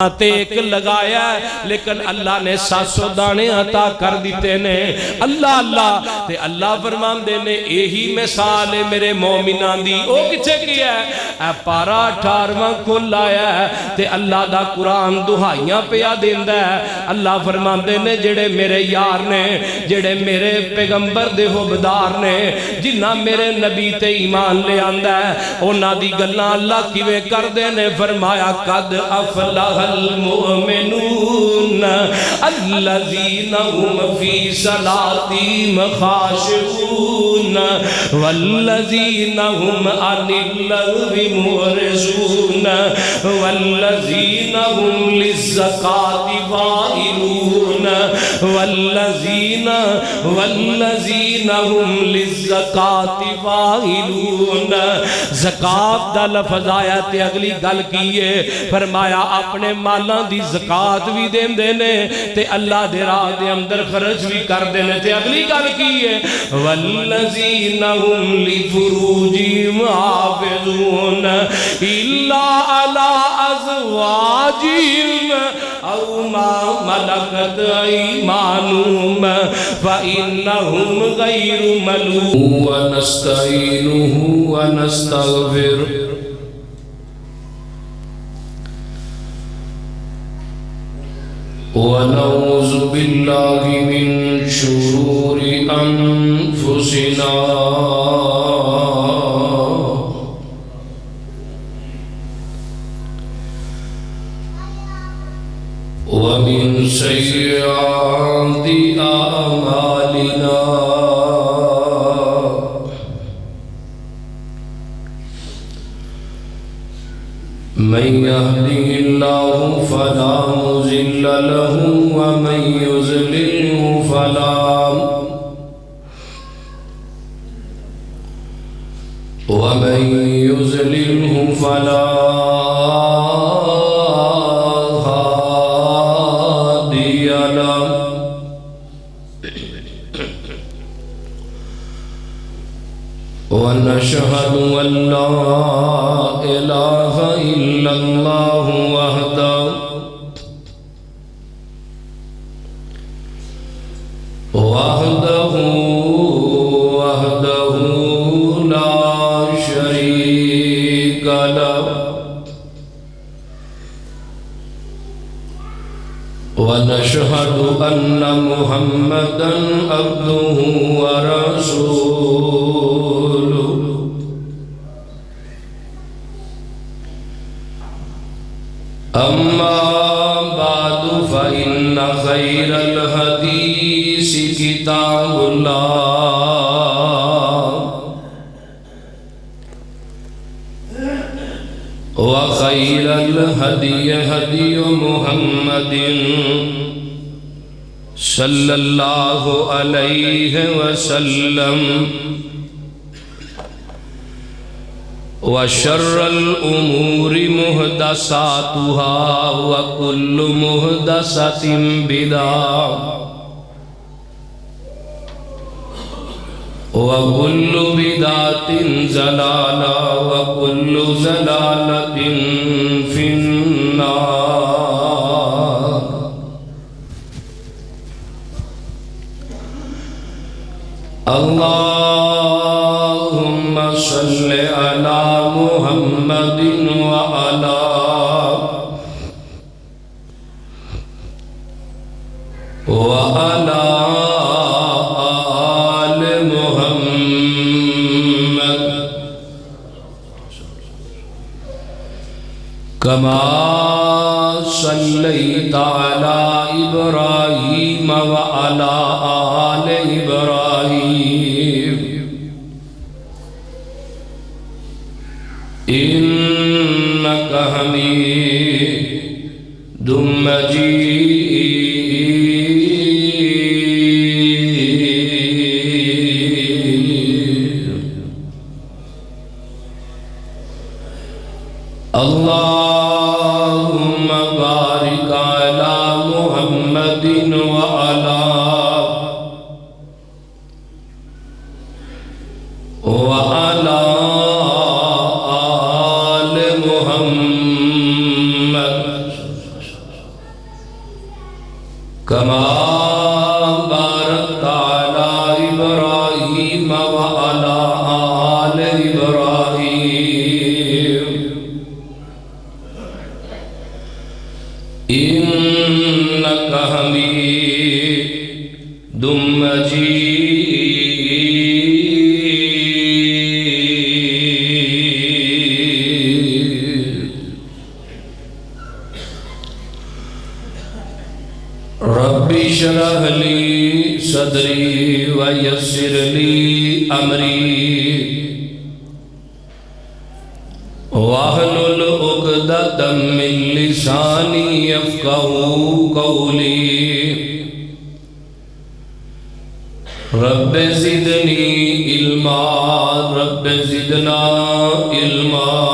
ایک لگایا ہے لیکن اللہ نے 700 دانے عطا کر دیتے نے۔ اللہ اللہ تے اللہ فرمان دینے یہی مثال ہے میرے مومنان دی۔ او کچھے کیا ہے اے پارا 18واں کھل آیا ہے تے اللہ دا قرآن دہائیاں پیا دیندہ ہے۔ اللہ فرمان دینے جڑے میرے یار نے، جڑے میرے پیغمبر دے حبدار نے، جنہ میرے نبی تے ایمان لے آندہ ہے، اونا دی گلنا اللہ کیوے کر دینے۔ فرمایا قد افلح المؤمنون الذين هم في صلاتهم خاشعون والذين هم عن اللغو معرضون والذين هم للزكاة فاعلون والذين هم للزكاة فاعلون۔ زکات دا لفظ آیا تے اگلی گل کیے، فرمایا اپنے مالاں دی زکات بھی دین دینے تے اللہ دے راہ دے اندر خرچ بھی کر دینے تے اگلی گل کیے والذین هم لفروجہم حافظون الا علی ازواجہم او ما ملکت ایمانہم فإنہم غیر ملوم۔ ونستعینہ ونستغفر ونعوذ باللہ من شرور انفسنا ومن سیئات اعمالنا من يهده الله فلا مضل له ومن يضلل فلا هادي له۔ ونشهد أن لا إله إلا الله وحده لا شريك له، ونشهد أن محمدًا عبده ورسوله۔ أما بعد فإن خير الحديث كتاب الله وخير الهدي هدي محمد صلى الله عليه وسلم وشر الأمور محدثاتها وكل محدثة بدعة وكل بدعة ضلالة وكل ضلالة في النار۔ اللهم صل على محمد وعلى آل محمد كما صليت على إبراهيم وعلى آل إبراهيم إنك حميد مجيد۔ اللهم بارك على محمد وعلى آل محمد كما باركت على إبراهيم وعلى آل إبراهيم إنك حميد مجيد رب اشرح لي صدري ويسر لي أمري واحلل عقدة من لساني يفقهوا قولي رب زدني علما رب زدنا علما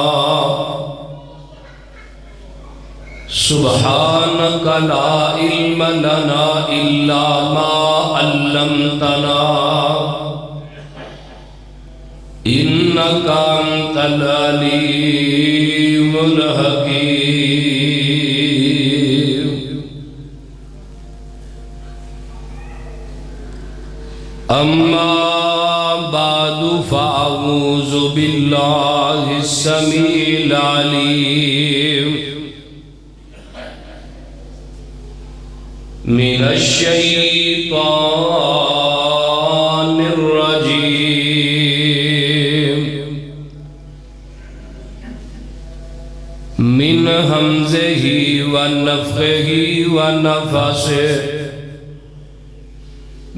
سبحانك لا علم لنا إلا ما علمتنا إنك أنت العليم الحكيم أما بعد فأعوذ بالله السميع العليم من الشيطان الرجيم من همزه ونفخه ونفسه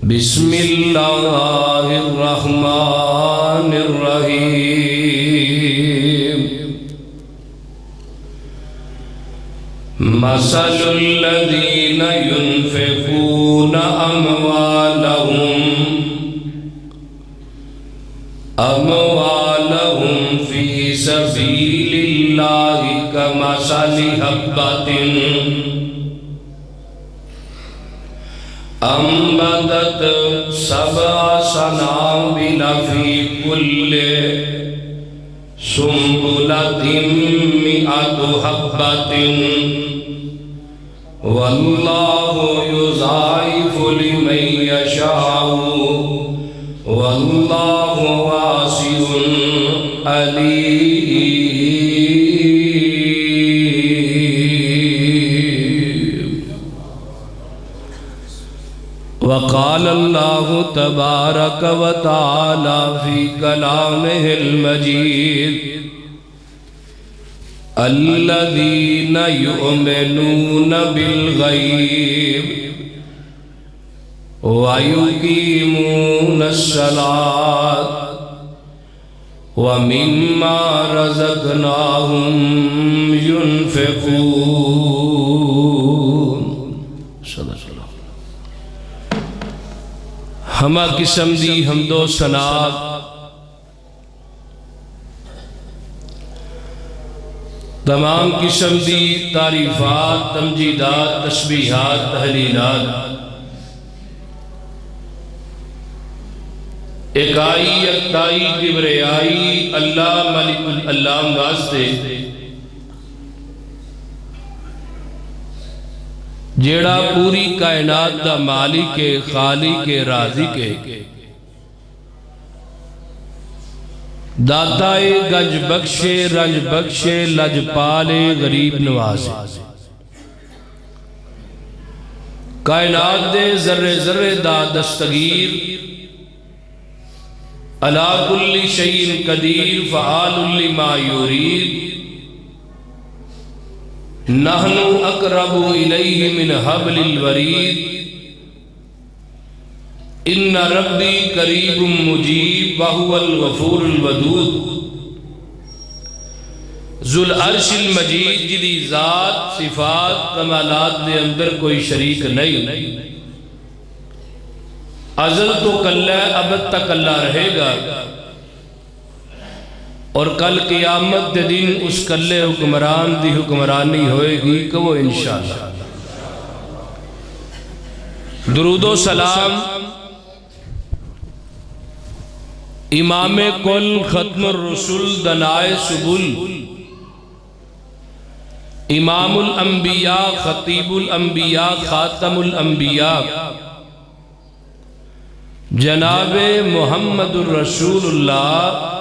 بسم الله الرحمن الرحيم مثل الذين ينفقون أموالهم في سبيل الله كمثل حبة أنبتت 7 سنابل في كل سنبلة 100 حبة والله يضاعف لمن يشاء والله واسع عليم وقال الله تبارك وتعالى في كلامه المجيد الذين يؤمنون بالغيب ويقيمون الصلاة ومما رزقناهم ينفقون صدق اللہ. ہمہ قسم دی حمد و ثنا تمام قسم دی تعریفات تمجیدات تسبیحات تحلیلات اکائی اکتائی کبریائی اللہ ملک العلام واسطے جیڑا پوری کائنات دا مالک خالق رازق داتائے گنج بخشے رنج بخشے لج پالے غریب نوازے کائنات دے ذرے ذرے دا دستگیر علا کل شیء قدیر فعال لما یرید نحن اقرب الیہ من حبل الورید ان ربی قریب مجیب وہو الغفور الودود ذو العرش المجید جدی ذات صفات کمالات دے اندر کوئی شریک نہیں ازل تو کلہ ابد تک اللہ رہے گا اور کل قیامت دے دن اس کلے حکمران دی حکمرانی ہوئے گی کہ وہ انشاءاللہ. درود و سلام امام کل ختم الرسول دنائے سبل امام الانبیاء، خطیب الانبیاء، خاتم الانبیاء جناب محمد الرسول اللہ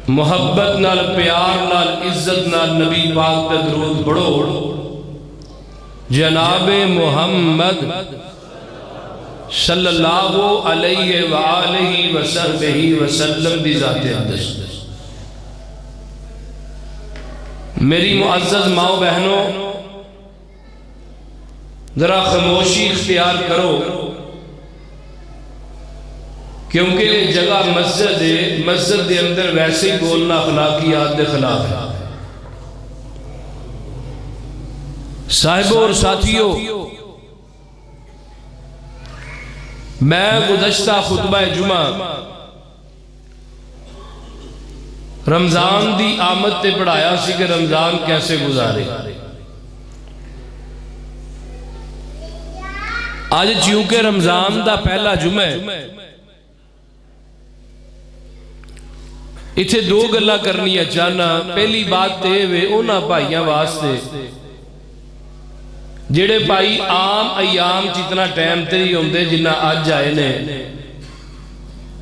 محبت نال، پیار نال، عزت نال نبی پاک تے درود پڑھو۔ جناب محمد صلی اللہ علیہ وآلہ وسلم وسلم دی ذات اقدس۔ میری معزز ماؤں بہنوں، ذرا خاموشی اختیار کرو، کیونکہ جگہ مسجد ہے، مسجد دے اندر ویسے ہی بولنا اخلاقیات دے خلاف ہے۔ صاحبوں اور ساتھیوں، میں گزشتہ خطبہ جمعہ رمضان دی آمد تے پڑھایا سی کہ رمضان کیسے گزارے۔ آج چونکہ رمضان دا پہلا جمعہ ہے، اتھے دو گلا کرنی ہے چاہنا۔ پہلی بات تے وے اونا بھائیاں واسطے جڑے بھائی عام ایام جتنا ٹائم تے ہی ہوندے جنہ آج آئے نے،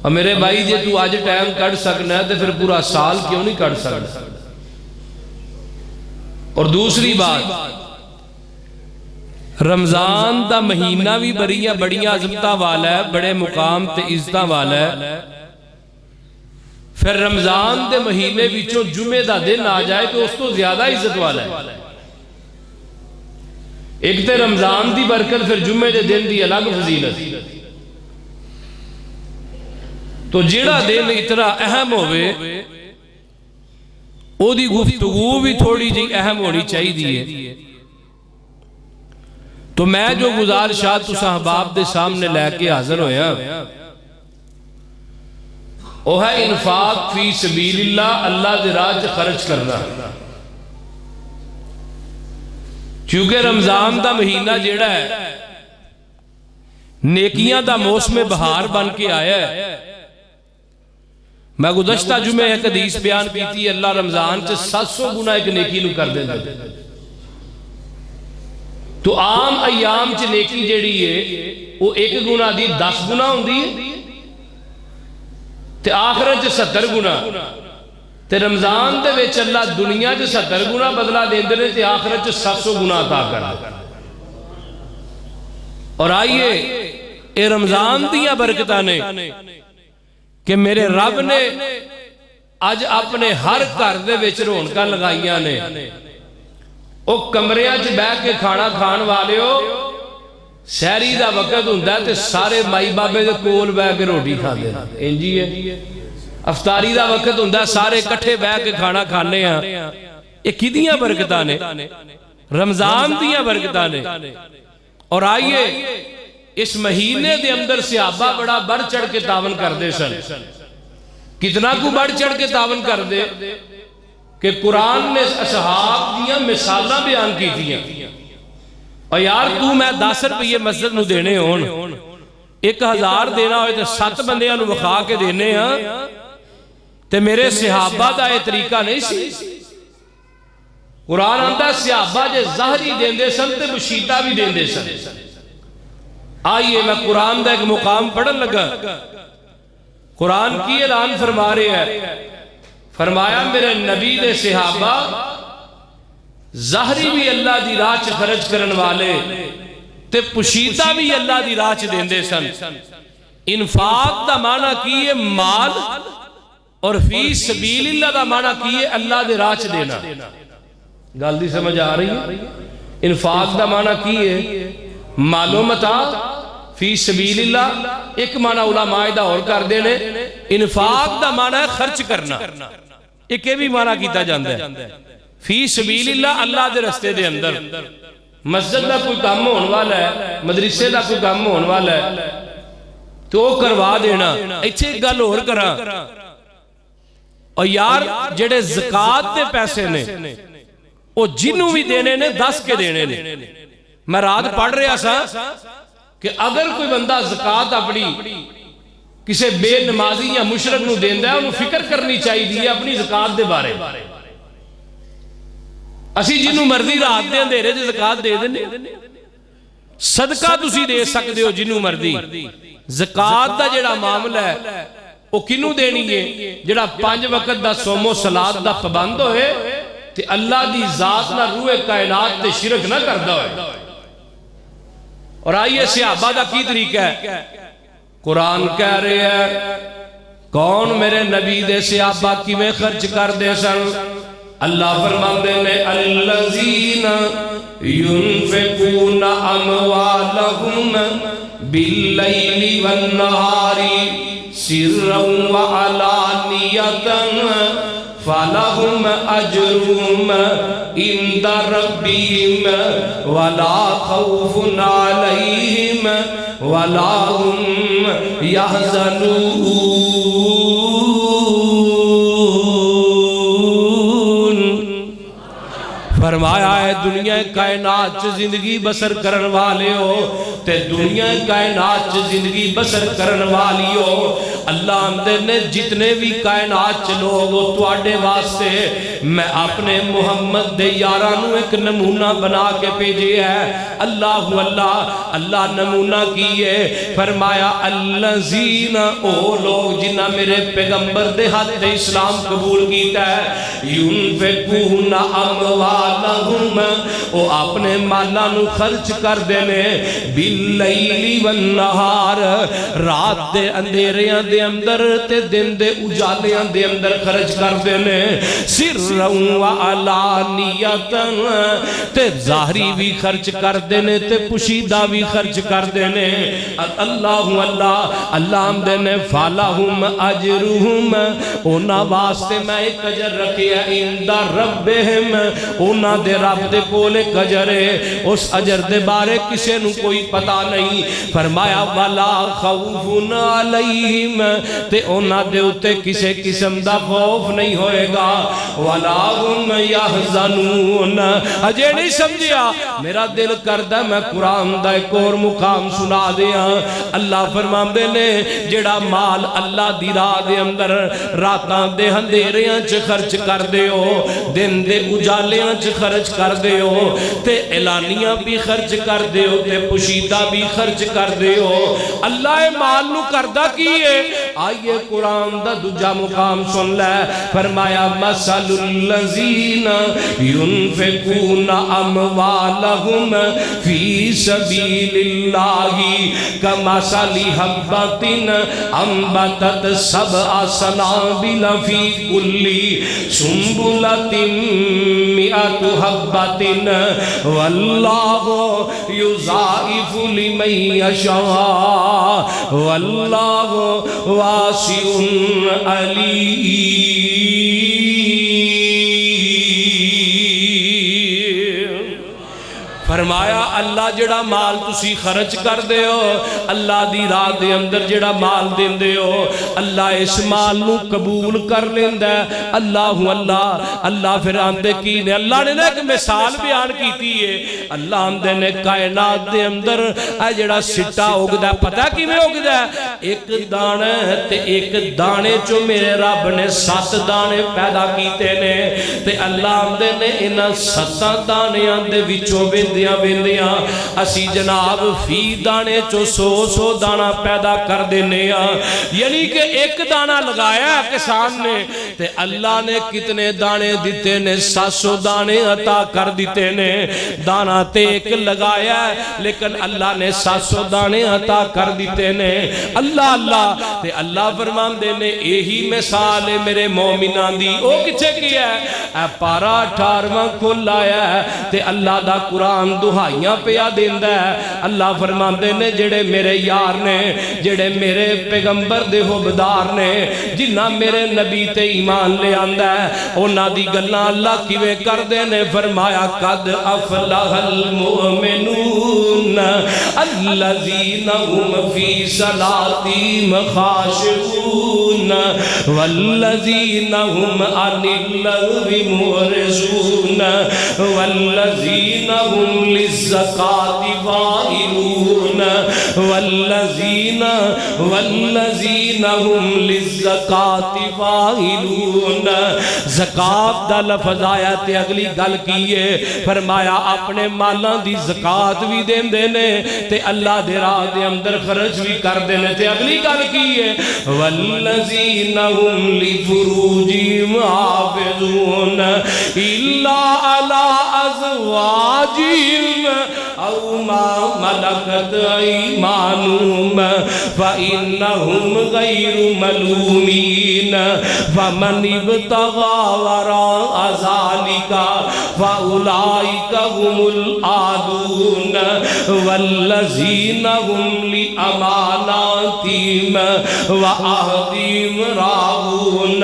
اور میرے بھائی جے تو آج ٹائم کٹ سکنا ہے تو پھر پورا سال کیوں نہیں کٹ سکنا۔ اور دوسری بات، رمضان دا مہینہ بھی بڑیاں عظمتاں والا ہے، بڑے مقام تے عزتاں والا ہے۔ پھر رمضان دے مہینے وچوں جمعے دا دن آ جائے تو اس تو زیادہ عزت والا ہے۔ ایک تے رمضان دی برکت، پھر جمعے دے دن دی الگ فضیلت۔ تو جیڑا دن اتنا اہم ہوئے، او دی گفتگو بھی تھوڑی جی اہم ہونی چاہی دیئے۔ تو میں جو گزارشات تو صحباب دے سامنے لے کے حاضر ہویا، وہ ہے انفاق فی سبیل اللہ، اللہ دے راہ وچ خرچ کرنا۔ چونکہ رمضان دا مہینہ جیڑا ہے نیکیاں دا موسم بہار بن کے آیا ہے۔ میں گزشتہ جمعہ ایک حدیث بیان کی تھی، اللہ رمضان سے 700 گنا ایک نیکی نو کر دے دے۔ تو عام ایام چ نیکی جیڑی ہے وہ ایک گنا دی 10 گنا ہوندی ہے، تے آخرت چ 70 گنا، تے رمضان دے وچ اللہ دنیا چ 70 گنا بدلہ دیندے نے تے آخرت چ 700 گنا عطا کردا۔ اور آئیے اے رمضان دیاں برکتاں نے کہ میرے رب نے اج اپنے ہر گھر دے وچ رونقاں لگائیاں نے۔ او کمریاں چ بیٹھ کے کھانا کھان والے ہو، سحری دا وقت ہوندا ہے تے سارے مائی بابے دے کول بیٹھ کے روٹی کھاندے ہیں، انجی ہے۔ افطاری دا وقت ہوندا ہے سارے کٹھے بیٹھ کے کھانا کھانے ہیں۔ یہ کدیاں برکتاں نے؟ رمضان دیاں برکتاں نے۔ اور آئیے اس مہینے دے اندر صحابہ بڑا بڑھ چڑھ کے تعاون کر دے سن۔ کتنا کو بڑھ چڑھ کے تعاون کر دے کہ قرآن نے اصحاب دیاں مثالاں بیان کی تھیاں۔ اور یار تو میں 10 روپے مسجد نو دینے ہون، 1000 دینا ہوئے تو 7 بندیاں نو وکھا کے دینے ہاں، تے میرے صحابہ دا یہ طریقہ نہیں سی۔ قرآن آندہ صحابہ جے ظاہری دیندے سن تے مشیطہ بھی دیندے سن۔ آئیے میں قرآن دا ایک مقام پڑھن لگا، قرآن کی اعلان فرما رہے ہیں، فرمایا میرے نبی دے صحابہ ظاہری بھی اللہ دی راہ چ خرچ کرن والے تے پشیدہ بھی اللہ دی راہ چ دیندے سن۔ انفاق دا معنی کیے مال، اور فی سبیل اللہ دا معنی کیے اللہ دے راہ چ دینا۔ گل دی سمجھ آ رہی ہے؟ انفاق دا معنی کیے مال و متاع، فی سبیل اللہ ایک معنی علماء دا اور کر دینے۔ انفاق دا معنی ہے خرچ کرنا، ایک بھی معنی کیتا جاندہ ہے فی سبیل اللہ، اللہ دے رستے دے اندر۔ مسجد دا کوئی کام ہون والا ہے، مدرسے دا کوئی کام ہون والا ہے تو وہ کروا دینا۔ ایچھے ایک گل اور کرا، اور یار جڑے زکاة دے پیسے نے وہ جنہوں بھی دینے نے 10 کے دینے نے۔ میں رات پڑھ رہا سا کہ اگر کوئی بندہ زکاة اپنی کسے بے نمازی یا مشرک نو دیندہ ہے انہوں فکر کرنی چاہیے دی اپنی زکاة دے بارے۔ اسی جنوں مرضی رات دے اندھیرے چ زکات دے دینے صدقہ تسی دے سکتے ہو جنوں مرضی زکات دا جڑا معاملہ ہے وہ کنوں دینی ہے جڑا 5 وقت دا صوم و صلات دا پابند ہوئے تے اللہ دی ذات نہ روح کائنات تے شرک نہ کردہ ہوئے. اور آئیے صحابہ دا کی طریقہ ہے قرآن کہہ رہے ہیں کون میرے نبی دے صحابہ کی میں خرچ کر دے سن اللہ فرماتے ہیں الذین ينفقون اموالهم باللیل والنہار سرا وعلانیتا فلهم اجرهم عند ربهم ولا خوف عليهم ولا هم يحزنون. فرمایا ہے دنیا کائنات چ زندگی بسر کرن والے ہو تے دنیا کائنات چ زندگی بسر کرن والی ہو اللہ اندے نے جتنے بھی کائنات چ لوگ ہو تواڈے واسطے میں اپنے محمد دے یارانوں ایک نمونہ بنا کے بھیجے ہے. اللہ اللہ اللہ نمونہ کیے فرمایا الذین او لوگ جنہ میرے پیغمبر دے ہاتھ اسلام قبول کیتا ہے ينفقون اموالهم او اپنے مالاں نو خرچ کر دینے باللیل والنہار رات دے اندھیریاں دے اندر تے دن دے اجالیاں دے اندر خرچ کر دینے سرا وعلانیتا تے ظاہری بھی خرچ کر دینے تے پشیدہ بھی خرچ کر دینے. اللہ اللہ اللہ ہم دینے فالہم اجرہم اونا واسطے میں ایک اجر رکھے اندہ ربہم اونا دے رب دے کولے اجرے اس اجر دے بارے کسے نو کوئی پتہ نہیں. فرمایا ولا خوف علیہم تے اونا دے اتے کسے قسم دا خوف نہیں ہوئے گا ولا هم یحزنون. اجے نہیں سمجھیا میرا دل کردہ میں قرآن دا ایک اور مقام سنا دیا. اللہ فرماندے نے جڑا مال اللہ دی راہ دے اندر راتاں دے اندھیریاں چ خرچ کر دیو دن دے اجالیاں چ خرچ کر دیو تے اعلانیاں بھی خرچ کر دیو تے پوشیدہ بھی خرچ کر دیو اللہ مال نو کردہ کیے. آئیے قرآن دا دوجا مقام سن لے فرمایا مثل الذین ينفقون اموالهم فی سبیل اللہ کمثل حبۃ انبتت سبع سنابل فی کل سنبلۃ مئۃ حبۃ واللہ یضاعف لمن یشاء واللہ واسع علیم. فرمایا اللہ جڑا مال تسی خرچ کر دے ہو اللہ دی راہ دے اندر جڑا مال دین دے ہو اللہ اس مال نو قبول کر لیندہ ہے. اللہ اللہ اللہ پھر آندے کی نے اللہ نے ایک مثال بیان کیتی ہے. اللہ آندے نے کائنات دے اندر اے جڑا سٹا اگدا پتہ کی میں اگدا ہے ایک دانے تے ایک دانے چو میرے رب نے 7 دانے پیدا کیتے نے تے اللہ آندے نے انہاں 7 دانیاں دے وچوں ویندیاں اسی جناب فی دانے چو 100 دانا پیدا کر دینے یعنی کہ ایک دانا لگایا کسان نے تے اللہ نے کتنے دانے دیتے نے 700 دانے عطا کر دیتے نے. دانا تے ایک لگایا لیکن اللہ نے 700 دانے عطا کر دیتے نے. اللہ اللہ تے اللہ فرمان دینے یہی مثال ہے میرے مومنان دی او کچھے کیا ہے اے پارا 18واں کھل آیا ہے تے اللہ دا قرآن دہائیاں پیا دیندہ ہے. اللہ فرماندے نے جڑے میرے یار نے جڑے میرے پیغمبر دے حبدار نے جنہ میرے نبی تے ایمان لے آندہ ہے اونا دی گلنا اللہ کیوے کر دینے. فرمایا قد افلح المؤمنون الذین هم فی صلاتہم خاشعون والذین هم عن اللغو معرضون والذین هم للزکاة فاعلون والذین هم للزکاة فاعلون. زکات دا لفظ آیا تے اگلی گل کیے فرمایا اپنے مالاں دی زکات بھی دیندے نے تے اللہ دے راہ دے اندر خرچ بھی کر دینے تے اگلی گل کیے والذین هم لفروجہم حافظون الا علی ازواجہم او ما ملکت ایمانہم فإنہم غیر ملومین فمن ابتغى وراء ذلك فأولئك هم العادون والذین هم لأماناتهم وعهدهم راعون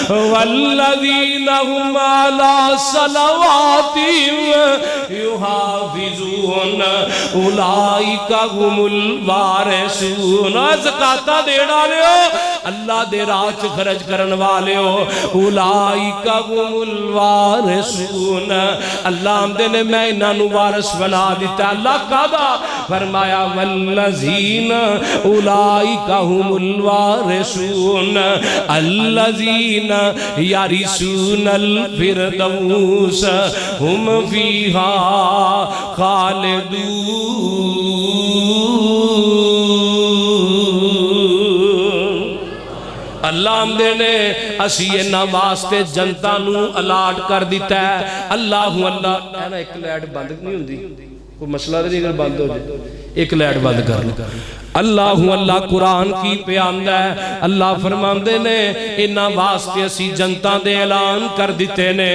والذین هم على صلواتهم يحافظون اولئک هم الوارثون. زکات دینا لیو اللہ دے راہ چ خرچ کرن والے ہو اولئک هم الوارثون. اللہ آمدے نے میں انہاں نو وارث بنا دیتا. اللہ کہا فرمایا والذین اولئک هم الوارثون الذین یرثون الفردوس هم فیہا خالدون. اللہ آمدے نے اسی انہاں واسطے جنتا نو الاٹ کر دیتا ہے. اللہ اللہ اینا ایک لائٹ بند نہیں ہوندی کوئی مسئلہ نہیں اگر بند ہو جائے ایک لائٹ بند کر لیں. اللہ اللہ قرآن کی پیامدہ ہے. اللہ فرماندے نے انہاں واسطے اسی جنتا دے اعلان کر دیتے نے.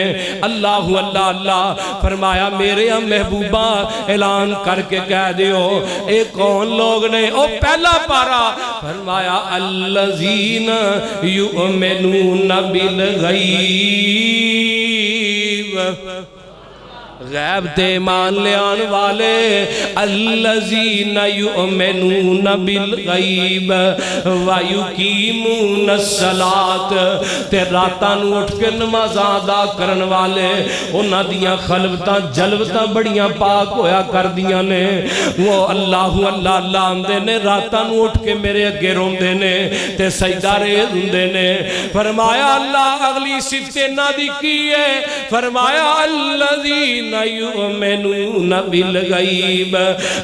اللہ اللہ اللہ فرمایا میرے محبوبہ اعلان کر کے کہہ دیو اے کون لوگ نے. او پہلا پارا فرمایا الذین یؤمنون بالغیب غیب تے ایمان لے آن والے الذین یؤمنون بالغیب ویقیمون الصلاۃ تے راتاں نو اٹھ کے نماز ادا کرن والے انہاں دیاں خلوتاں جلوتاں بڑیاں پاک ہویا کر دیاں نے. وہ اللہ اللہ اللہ آندے نے راتاں نو اٹھ کے میرے اگے روندے نے تے سجدہ ریز ہوندے نے. فرمایا اللہ اگلی صفت انہاں دی کی ہے فرمایا الذین یؤمنون بالغیب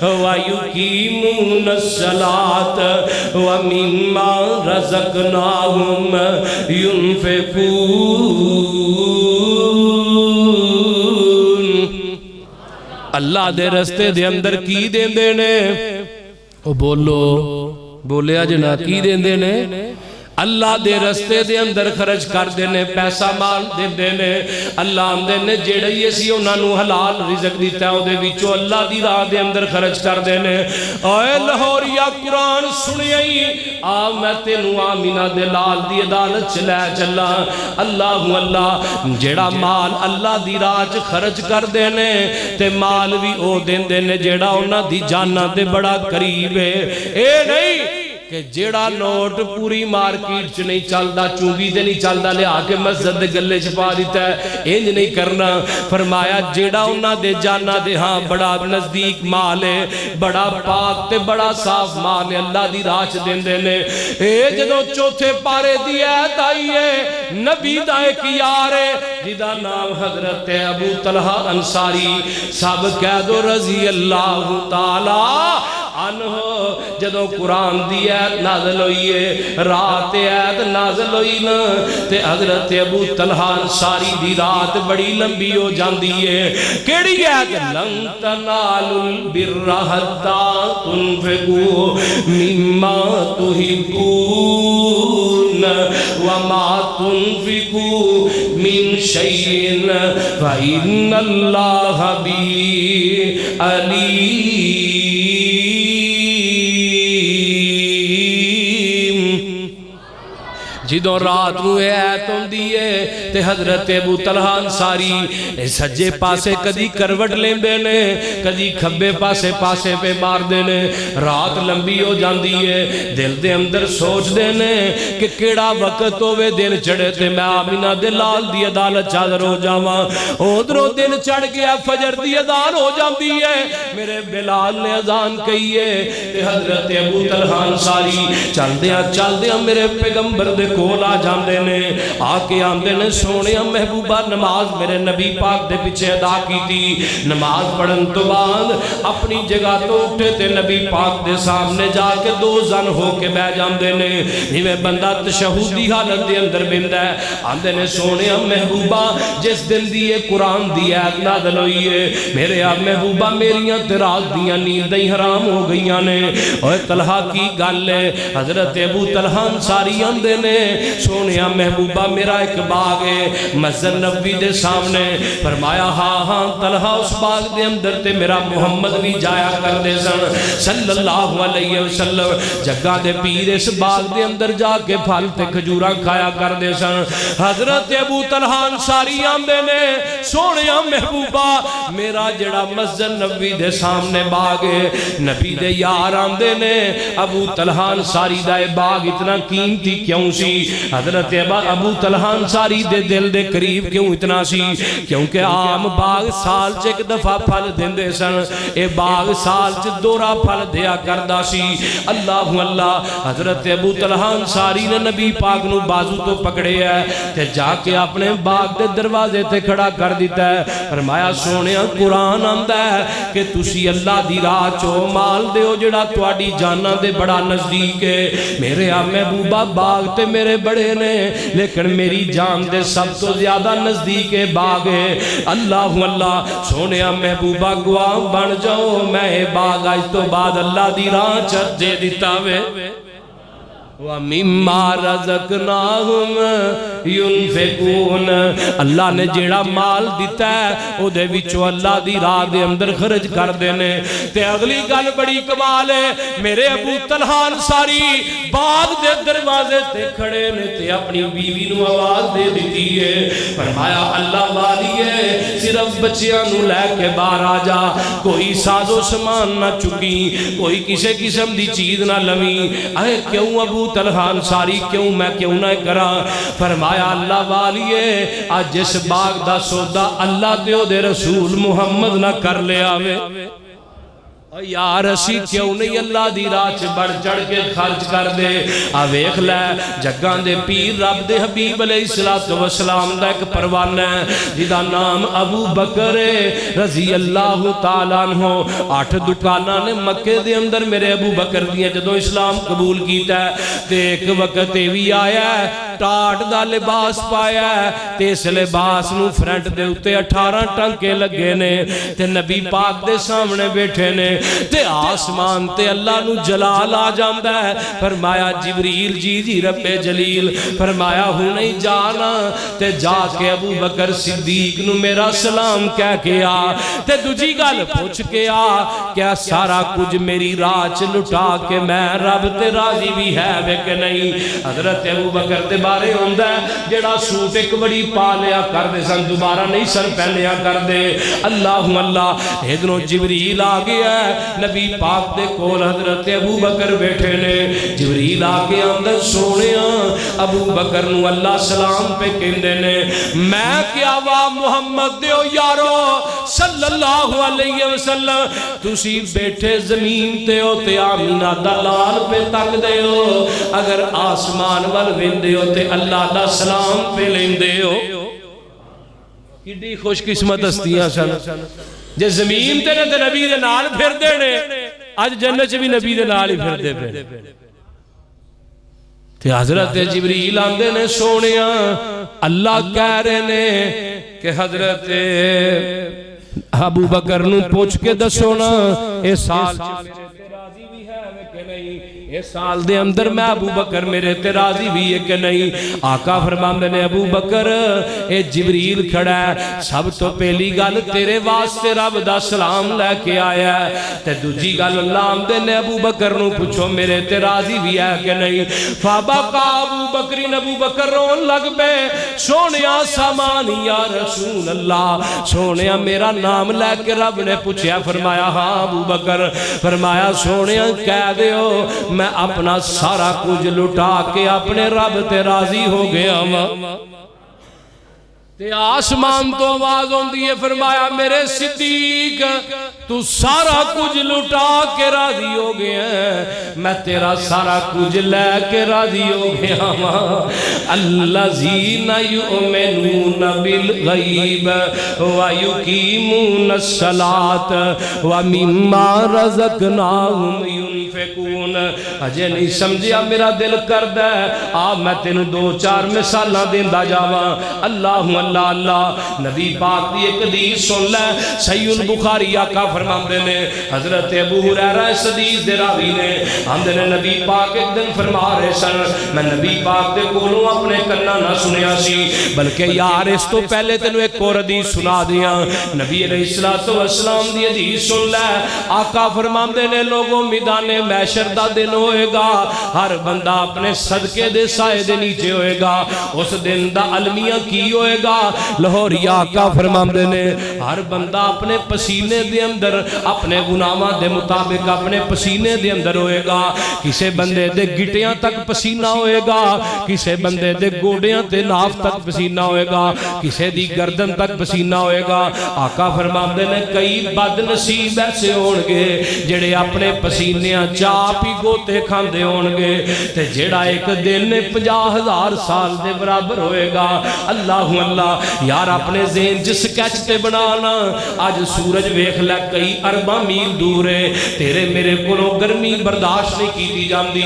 ویقیمون الصلاۃ ومما رزقناہم ینفقون. اللہ دے رستے دے اندر کی دیندے نے او بولو بولیا جنا کی دیندے نے اللہ دے رستے دے اندر خرچ کر دینے پیسہ مال دے دینے. اللہ آمدے نے جیڑے یہ سی انہاں نو حلال رزق دیتا ہے او دے وچو اللہ دی راہ دے اندر خرچ کر دینے. اے لاہوریا قرآن سنیئی آ میں تینو آمینہ دے لال دی عدالت چلے چلا. اللہ اللہ جیڑا مال اللہ دی راہ چ خرچ کر دینے تے مال بھی او دین دینے جیڑا انہاں دی جانا دے بڑا قریب ہے. اے نہیں کہ جیڑا نوٹ پوری مارکیٹ چ نہیں چلدا چونگی دے نہیں چلدا لے آکے مسجد دے گلے چھپا دیتا ہے انج نہیں کرنا. فرمایا جیڑا انہاں دے جانا دے ہاں بڑا نزدیک مال ہے بڑا پاک تے بڑا صاف مال ہے اللہ دی راہ چ دیندے نے. اے جدوں چوتھے پارے دی ایت آئی ہے نبی دا ایک یار ہے جدا نام حضرت ابو طلحہ انصاری صاحب کہہ دو رضی اللہ تعالی عنہ. جدوں قرآن دی ایت نازل ہوئی ہے رات ایت نازل ہوئی نا تے حضرت ابو طلحہ انصاری دی رات بڑی لمبی ہو جاندی ہے. کیڑی ایت لن تنالوا البر حتى تنفقوا مما تحبون وما تنفقوا من شيء فإن الله به عليم. جدوں رات نو ایت ہوندی ہے تے حضرت ابو طلحہ انصاری سجے پاسے کدی کروٹ لیندے نے کدی کھبے پاسے پہ مار دے نے رات لمبی ہو جاندی ہے دل دے اندر سوچ دے نے کہ کیڑا وقت ہوئے دن چڑھے تے میں آمینہ دے لال دی عدالت چادر ہو جاواں ادھروں دن چڑھ گیا فجر دی اذان ہو جاندی ہے میرے بلال نے اذان کہی ہے تے حضرت ابو طلحہ انصاری چل دیاں میرے پیغمبر دے کول آ جاندے نے آ کے آندے نے سونیا محبوبہ نماز میرے نبی پاک دے پیچھے ادا کی تھی نماز پڑھن تو بعد اپنی جگہ تو اٹھے تے نبی پاک دے سامنے جا کے دو زن ہو کے بہ جاندے نے جویں بندہ تشہدی حالت دے اندر بندا ہے آندے نے سونیا محبوبہ جس دل دی قرآن دی آیت نازل ہوئی ہے میرے آپ محبوبہ میریاں تے رات دیاں نیندیں حرام ہو گئیاں نے اوے طلحہ کی گل ہے حضرت ابو طلحہ انصاری آندے نے سونیا محبوبہ میرا ایک باغ ہے مسجد نبوی دے سامنے فرمایا ہاں طلحہ اس باغ دے اندر تے میرا محمد بھی جایا کر دے سن صلی اللہ علیہ وسلم جگہ دے پیر اس باغ دے اندر جا کے پھل تے کھجوراں کھایا کر دے سن حضرت ابو طلحہ انصاری آندے نے سونیا محبوبہ میرا جڑا مسجد نبوی دے سامنے باغ ہے نبی دے یار آندے نے ابو طلحہ انصاری دا باغ اتنا قیمتی کیوں سی حضرت ابو طلحہ انصاری دے دل دے قریب کیوں اتنا سی کیونکہ عام باغ سال چ ایک دفعہ پھل دیندے سن اے باغ سال چ دورا پھل دیا کردا سی اللہ اللہ حضرت ابو طلحہ انصاری نے نبی پاک نو بازو تو پکڑے ہے تے جا کے اپنے باغ دے دروازے تے کھڑا کر دیتا ہے فرمایا سونیا قرآن آندا ہے کہ تسی اللہ دی راہ چو مال دیو جڑا تواڈی جاناں دے بڑا نزدیک ہے میرے آ محبوبہ باغ تے میرے بڑے نے لیکن میری جان دے سب تو زیادہ نزدیک باغ ہے اللہ اللہ سونیا محبوبہ گواہ بن جاؤ میں باغ آج تو بعد اللہ دی راہ چر دے دیتا وے وَمِمَّا رَزَقْنَاهُمْ يُنْفِقُونَ اللہ نے جیڑا مال دیتا ہے او دے وچو اللہ دی راہ دے اندر خرج کر دینے تے اگلی گل بڑی کمال ہے میرے ابو طلحہ انصاری باغ دے دروازے تے کھڑے نے تے اپنی بیوی نو آواز دے دیتی ہے فرمایا اللہ والی ہے صرف بچیاں نو لے کے باہر آ جا کوئی ساز و سامان نہ چکی کوئی کسی قسم دی چیز نہ لویں اے کیوں ابو طلحہ انصاری کیوں میں کیوں نہ کرا فرمایا اللہ والیے آج جس باغ دا سودا اللہ دیو دے رسول محمد نہ کر لے آوے یار اسی کیوں نہیں اللہ دی راہ چ بڑھ چڑھ کے خرچ کر دے ویکھ لے جگاں دے پیر رب دے حبیب علیہ الصلوۃ والسلام دا ایک پروانہ ہے جدا نام ابو بکر رضی اللہ تعالی عنہ 8 دکاناں نے مکے دے اندر میرے ابو بکر دیاں جدوں اسلام قبول کیتا ہے تے ایک وقت یہ بھی آیا ہے ٹاٹ دا لباس پایا ہے تے اس لباس نو فرنٹ دے اوتے 18 ٹانکے لگے نے تے نبی پاک دے سامنے بیٹھے نے تے آسمان تے اللہ نو جلال آ جاندا ہے فرمایا جبریل جی رب جلیل فرمایا ہوں نہیں جانا تے جا کے ابو بکر صدیق نو میرا سلام کہہ کے آ تے دوجی گل پوچھ کے آ کیا سارا کچھ میری راہ چ لٹا کے میں رب تے راضی بھی ہے وے کہ نہیں حضرت ابو بکر دے بارے ہوندا ہے جڑا سوٹ ایک بڑی پا لیا کر دے سن دوبارہ نہیں سن پہنیا کر دے اللہ اللہ ادھروں جبریل آ گیا نبی پاک دے کول حضرت ابو بکر بیٹھے نے جبریل آکے اندر سونیا ابو بکر نو اللہ سلام پہ کہندے نے میں کیا وا محمد دیو یارو صلی اللہ علیہ وسلم تسی بیٹھے زمین تے ہو تے آمینہ دا لال پہ تک دے ہو اگر آسمان وال ویندے ہو تے اللہ دا سلام پہ لیندے ہو کڈی خوش قسمت ہستیاں سن جے زمین تے نے نبی دے نال پھر دے نے آج جنت بھی نبی دے نال ہی پھر دے پہ تے حضرت جبریل آندے نے سونیا اللہ کہہ رہے نے کہ حضرت ابو بکر نو پوچھ کے دسو نا اے سال راضی بھی ہے کہ نہیں اس سال دے اندر میں ابو بکر میرے تے راضی بھی ہے کہ نہیں؟ آقا فرماندے نے ابو بکر اے جبریل کھڑا ہے، سب تو پہلی گل تیرے واسطے رب دا سلام لے کے آیا ہے، تے دوجی گل اللہ آمدے نے ابو بکر نو پوچھو میرے تے راضی بھی ہے کہ نہیں؟ فابقا ابو بکرین، ابو بکر رون لگ پے، سونیا سامانی یا رسول اللہ، سونیا میرا نام لے کے رب نے پوچھیا، فرمایا ہاں ابو بکر، فرمایا سونیا کہہ دیو میں اپنا سارا کچھ لٹا کے اپنے رب تے راضی ہو گیا ہوں۔ تے آسمان تو آواز ہوندی ہے، فرمایا میرے صدیق تو سارا کچھ لٹا کے راضی ہو گیا ہے، میں تیرا سارا کچھ لے کے راضی ہو گیا ہوں۔ الذین یؤمنون بالغیب ویقیمون الصلاۃ ومما رزقناہم ينفقون۔ اجے نہیں سمجھیا میرا دل کردا ہے آ میں تینوں دو چار مثالاں دیندا جاواں۔ اللہ اللہ اللہ، نبی پاک دی ایک حدیث سن لے، صحیح البخاری آقا فرماندے نے، حضرت ابو ہریرہ اس حدیث دے راوی نے، آندے نے نبی پاک ایک دن فرما رہے سن، میں نبی پاک دے کولوں اپنے کنا نہ سنیا سی، بلکہ یار اس تو پہلے تینوں ایک اور حدیث سنا دیاں۔ نبی علیہ السلام دی حدیث سن لے، آقا فرماندے نے لوگوں میدان محشر دا دن ہوئے گا، ہر بندہ اپنے صدقے دے سائے دے نیچے ہوئے گا، اس دن دا المیہ کی ہوئے گا؟ لاہوری آقا فرماندے نے ہر بندہ اپنے پسینے دے اندر اپنے گناہاں دے مطابق اپنے پسینے دے اندر ہوئے گا، کسے بندے دے گٹیاں تک پسینہ ہوئے گا، کسے بندے دے گوڑیاں تے ناف تک پسینہ ہوئے گا، کسے دی گردن تک پسینہ ہوئے گا۔ آقا فرماندے نے کئی بد نصیب ایسے ہونگے جڑے اپنے پسینیاں چاپ ہی گوتے کھاندے ہونگے، تے جڑا ایک دن 50,000 سال دے برابر ہوئے گا۔ اللہ اللہ یار اپنے ذہن جس سکیچ تے بنانا، آج سورج ویکھ لے کئی ارباں میل دور ہے، تیرے میرے کولوں گرمی برداشت نہیں کیتی جاندی۔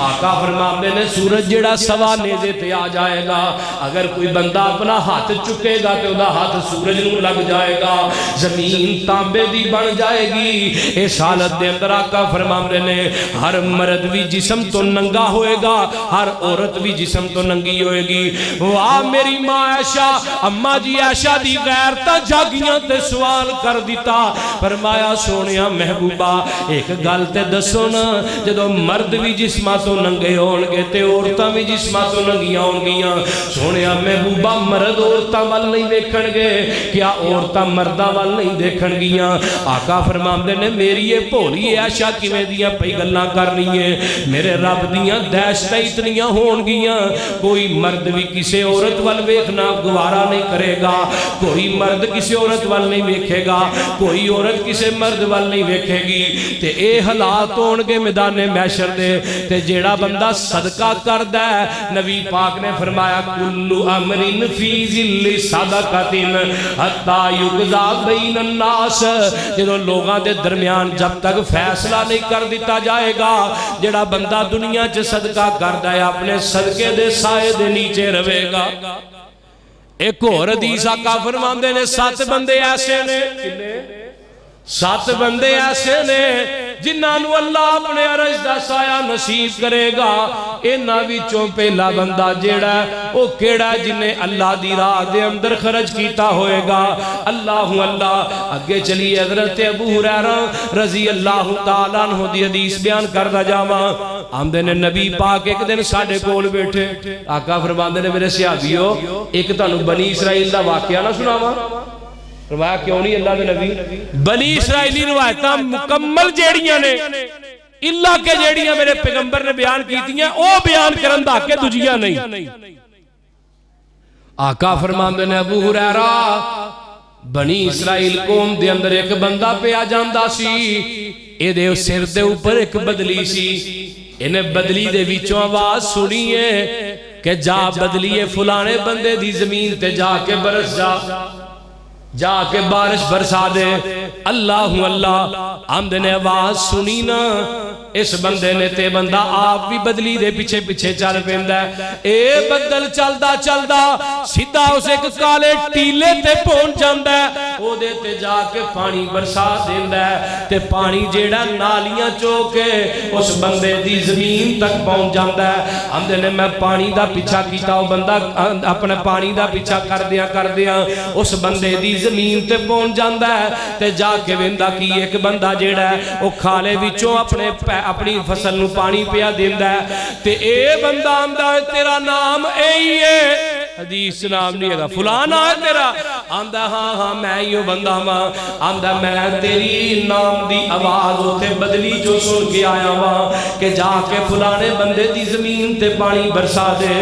آقا فرماندے نے سورج جڑا سوا نیزے تے آ جائے گا، اگر کوئی بندہ اپنا ہاتھ چکے گا تے ادا ہاتھ سورج نوں لگ جائے گا، زمین تانبے دی بن جائے گی۔ اس حالت دے اندر آقا فرماندے نے ہر مرد بھی جسم تو ننگا ہوئے گا، ہر عورت بھی جسم تو ننگی ہوئے گی۔ واہ میری ماں عائشہ، اماں جی عائشہ دی غیرتاں جاگیاں تے سوال کر دیتا، فرمایا سونیا محبوبہ ایک گل تے دسو نا، جدو مرد بھی جسماں تو ننگے ہونگے تے عورتاں بھی جسماں تو ننگیاں ہونگیاں، سونیا محبوبہ مرد عورتاں وال نہیں دیکھن گے، کیا عورتاں مرداں وال نہیں دیکھن گیاں؟ آقا فرماندے نے میری یہ بھولی عائشہ کیویں دیاں پئی گلاں کرنی ہے، میرے رب دیاں دہشتاں اتنیاں ہونگیاں، کوئی مرد بھی کسے عورت وال ویکھنا گوارا نہیں کرے گا، کوئی مرد کسی عورت وال نہیں ویکھے گا، کوئی عورت کسی مرد وال نہیں ویکھے گی، تے اے حالات ہونگے میدان محشر دے، تے جیڑا بندہ صدقہ کردہ ہے، نبی پاک نے فرمایا کلو امرن فی ذل صدقۃ حتی یقضی بین الناس، جنہوں لوگاں دے درمیان جب تک فیصلہ نہیں کر دیتا جائے گا، جیڑا بندہ دنیا چ صدقہ کردہ ہے اپنے صدقے دے سائے دے نیچے روے گا۔ ایک اور حدیث آقا فرماندے نے 7 بندے ایسے نے، 7 بندے ایسے نے جنہاں نو اللہ اپنے عرش دا سایہ نصیب کرے گا۔ انہاں وچوں پہلا بندہ جیڑا ہے او کیڑا جنہیں اللہ دی راہ دے اندر خرچ کیتا ہوئے گا۔ اللہ اللہ اگے چلی حضرت ابو ہریرہ رضی اللہ تعالیٰ عنہ دی حدیث بیان کردا جاواں۔ آمدے نے نبی پاک ایک دن ساڈے کول بیٹھے، آقا فرماندے نے میرے صحابیو ایک تانوں بنی اسرائیل دا واقعہ نہ سناواں؟ فرمایا کیوں نہیں اللہ دے نبی؟ بنی اسرائیلی روایتاں مکمل جیڑیاں نے، اللہ کے جیڑیاں میرے پیغمبر نے بیان کیتی ہیں او بیان کرن دا کہ دجیاں نہیں۔ آقا فرماندے نے ابو ہریرہ بنی اسرائیل قوم دے اندر ایک بندہ پہ آ جاندا سی، اے دے سر دے اوپر ایک بدلی سی، انہیں بدلی دے وچوں آواز سنی ہے کہ جا بدلیے فلانے بندے دی زمین تے جا کے برس جا۔ جا کے بارش برسا دے. اللہ اللہ آمدے نے آواز سنی نا اس بندے نے تے بندہ آپ بھی بدلی دے پیچھے پیچھے چل پیندا ہے. اے بدل چلدا چلدا سیدھا اس ایک کالے ٹیلے تے پہنچ جاندا ہے. او دے تے جا کے پانی برسا دیندا ہے تے پانی جیڑا نالیاں چو کے اس بندے دی زمین تک پہنچ جاندا ہے. آمدے نے میں پانی دا پیچھا کیتا. او بندہ اپنے پانی دا پیچھا کردیاں اس بندے دی زمین تے پہنچ جاندا ہے تے جا کے ویندا کی ایک بندہ جیڑا ہے او کھالے وچوں اپنی فصل نو پانی پیا دیندا ہے. تے اے بندہ آندا ہے تیرا نام اے ہی ہے. حدیث نام نہیں ہے فلانا ہے تیرا. آندا ہاں ہاں میں ہی بندہ ہاں. آندا میں تیری نام دی آواز اوتھے بدلی جو سن کے آیا ہاں کہ جا کے فلانے بندے دی زمین تے پانی برسا دے.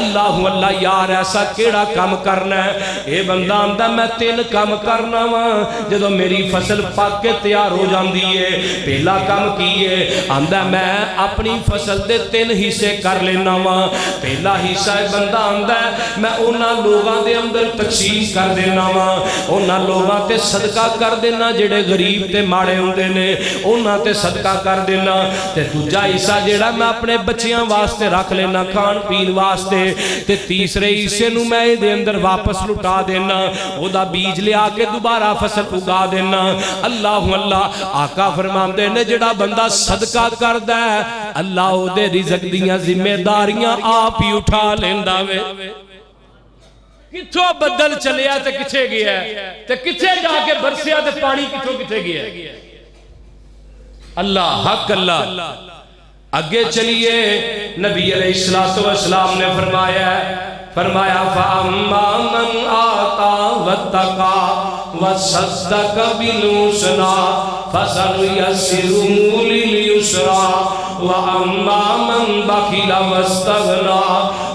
اللہ اللہ یار ایسا کیڑا کام کرنا ہے؟ اے بندہ آندا میں 3 کام کرنا ہاں جدوں میری فصل پک کے تیار ہو جاندی ہے. پہلا کام کی ہے؟ آندا میں اپنی فصل دے 3 حصے کر لینا ہاں. پہلا حصہ بندہ آندا ہے میں اونا لوگاں دے اندر تقسیم کر دینا ہاں. اونا لوگاں تے صدقہ کر دینا جڑے غریب تے ماڑے ہوندے نے اونا تے صدقہ کر دینا. تے دوجا حصہ جڑا میں اپنے بچیاں واسطے رکھ لینا کھان پین واسطے. تے تیسرے حصے نو میں دے اندر واپس لٹا دینا او دا بیج لیا کے دوبارہ فصل اگا دینا. اللہ اللہ آقا فرماندے نے جڑا بندہ صدقہ کردا ہے اللہ او دے رزق دیاں ذمہ داریاں آپ ہی اٹھا لیندا وے. کتھوں بدل چلیا تے کتھے گیا ہے تے کتھے جا کے برسیا تے پانی کتھے گیا ہے. اللہ حق اللہ. آگے چلیے نبی علیہ السلام نے فرمایا فَأَمَّا مَنْ آتَى وَاتَّقَى وَصَدَّقَ بِالْحُسْنَى فَسَنُيَسِّرُهُ لِلْيُسْرَى وَأَمَّا مَنْ بَخِلَ وَاسْتَغْنَى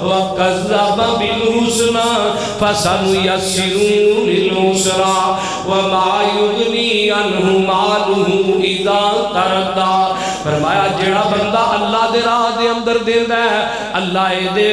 وَكَذَّبَ بِالْحُسْنَى فَسَنُيَسِّرُهُ لِلْعُسْرَى وَمَا يُغْنِي عَنْهُ مَالُهُ إِذَا تَرَدَّى. فرمایا جڑا بندہ اللہ دے راہ دے اندر دیندا ہے اللہ دے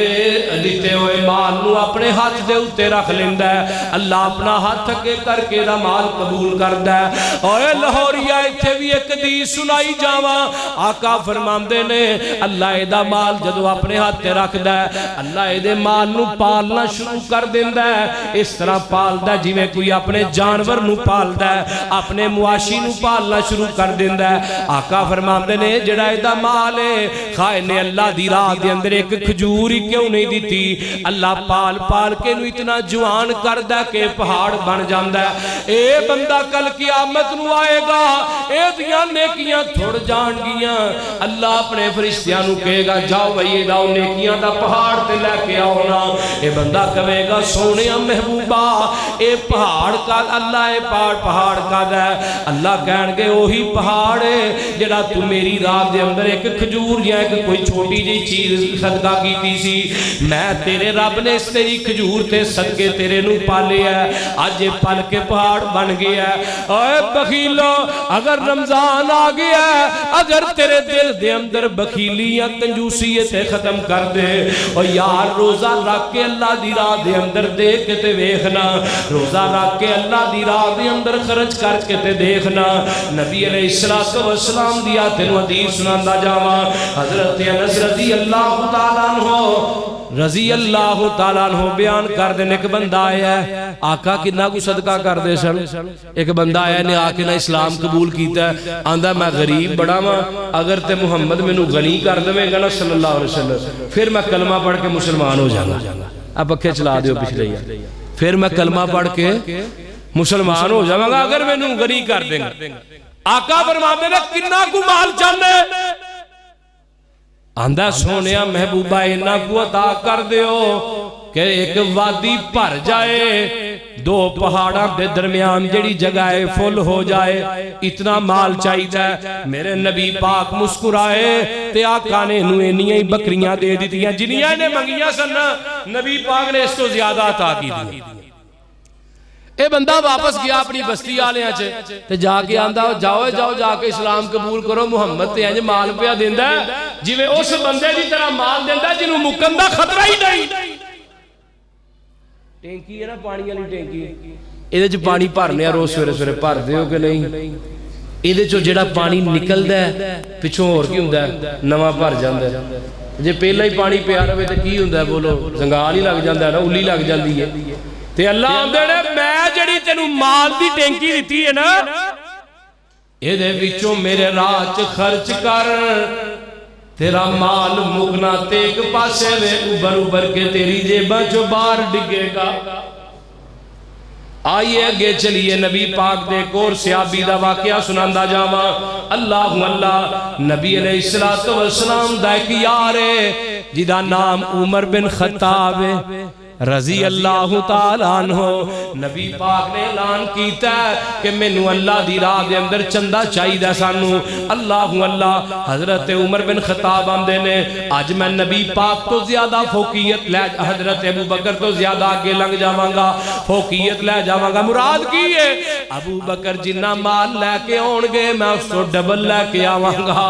دتے ہوئے مال نو اپنے ہاتھ دے اوتے رکھ لیندا ہے. اللہ اپنا ہاتھ اگے کر کے دا مال قبول کردا ہے. اوے لاہوریا ایتھے بھی ایک حدیث سنائی جاواں. آقا فرماندے نے اللہ دا مال جدوں اپنے ہاتھ تے رکھدا ہے اللہ دے مال نو پالنا شروع کر دیندا ہے. اس طرح پالدا جویں کوئی اپنے جانور نو پالدا ہے اپنے مواشی نو پالنا شروع کر دیندا ہے. آقا فرماندے نے جڑا ایدا مال ہے خائے نے اللہ دی راہ دے اندر ایک کھجور ہی کیوں نہیں دیتی اللہ پال پال کے نو اتنا جوان کردا کہ پہاڑ بن جاندا ہے. اے بندہ کل قیامت نو آئے گا اے دیاں نیکیاں تھوڑ جان گیاں اللہ اپنے فرشتیاں نو کہے گا جاؤ بھئی دا نیکیاں دا پہاڑ تے لے کے آؤ نا. اے بندہ کہے گا سونیا محبوبہ اے پہاڑ کا اللہ اے پہاڑ کا ہے. اللہ کہن گے وہی پہاڑ ہے جڑا تو میری راہ دے اندر ایک کھجور یا ایک کوئی چھوٹی جی چیز صدقہ کیتی سی میں تیرے رب نے اس تیری کھجور تے صدقے تیرے نو پالے ہے آج پل کے پہاڑ بن گیا ہے. اے بخیلو اگر رمضان آ گیا ہے اگر تیرے دل دے اندر بخیلی یا کنجوسیت ختم کر دے اور یار روزہ رکھ کے اللہ دی راہ دے اندر دے کے تے ویکھنا روزہ رکھ کے اللہ دی راہ دے اندر خرچ کر کے تے دیکھنا. نبی علیہ السلام دیا تینو حدیث سناندا جاواں. حضرت انس رضی اللہ تعالیٰ عنہ بیان کر دے ایک بندہ آیا ہے آقا کتنا کو صدقہ کر دے سن. ایک بندہ آیا نے آکے نہ اسلام قبول کیتا ہے آندہ میں غریب بڑا ماں اگر تے محمد میں نو غنی کر دے گا نا صلی اللہ علیہ وسلم پھر میں کلمہ پڑھ کے مسلمان ہو جانا. اب پکھے چلا دیو پچھلے یا پھر میں کلمہ پڑھ کے مسلمان ہو جاؤں گا اگر میں نو غنی کر دیں گا. آقا فرماتے نے کنا کو مال چاہنے آندہ سونیا محبوبہ انہا کو عطا کر دیو کہ ایک وادی بھر جائے 2 پہاڑاں دے درمیان جڑی جگہ فل ہو جائے اتنا مال چاہیے. میرے نبی پاک مسکرائے تے آقا نے انہوں انہی ہی بکریاں دے دیتی ہیں جنیاں نے منگیاں سننا نبی پاک نے اس تو زیادہ عطا کی دی. اے بندہ واپس گیا اپنی بستی آلے آچے تے جا کے آندہ جاؤ جا کے اسلام قبول کرو محمد تے انج مال پیا دیندہ ہے جویں اس بندے دی طرح مال دیندہ ہے جنہوں مکندہ خطرہ ہی نہیں. ٹینکی ہے نا پانی والی ٹینکی یہ پانی بھرنے روز سویرے سویرے بھرتے ہو کہ نہیں؟ یہ جڑا پانی نکلتا ہے پچھوں اور کی ہوتا ہے نواں بھر جاتا ہے. جی پہلا ہی پانی پیا رہے تو کی ہوتا ہے بولو زنگال ہی لگ جاتا ہے نا الی لگ جاتی ہے. تے اللہ آندے نے میں جڑی تینوں مال دی ٹینکی دیتی ہے نا یہ دے وچوں میرے راہ چ خرچ کر تیرا مال مکنا تے ایک پاسے میں اوبر اوبر کے تیری جیباں چوں باہر ڈگے گا. آئیے اگے چلیے نبی پاک دے کور صحابی دا واقعہ سناندا جاواں. اللہ اللہ نبی علیہ السلام دا ایک یار ہے جدا نام عمر بن خطاب رضی اللہ تعالیٰ عنہ. نبی پاک نے اعلان کیتا ہے کہ مینوں اللہ دی راہ دے اندر چندہ چاہیے سانو. اللہ اللہ حضرت عمر بن خطاب آندے نے آج میں نبی پاک تو زیادہ فوقیت لے حضرت ابو بکر تو زیادہ آگے لنگ جاواں گا فوقیت لے جاواں گا. مراد کی ہے ابو بکر جنہ مال لے کے آن گے میں اس تو ڈبل لے کے آواں گا.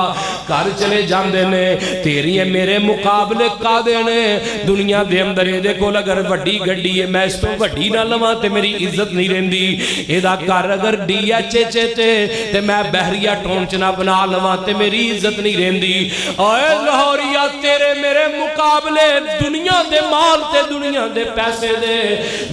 گھر چلے جاندے نے تیری میرے مقابلے کا دینے دنیا دے اندر یہ دیکھو اگر وڈی گھڑی ہے میں اس تو وڈی نہ لواں تے میری عزت نہیں رہندی. ایدہ کار اگر ڈی ایچ تے میں بحریہ ٹونچنا بنا لواں تے میری عزت نہیں رہندی. اے لاہوریا تیرے میرے مقابلے دنیا دے مال تے دنیا دے پیسے دے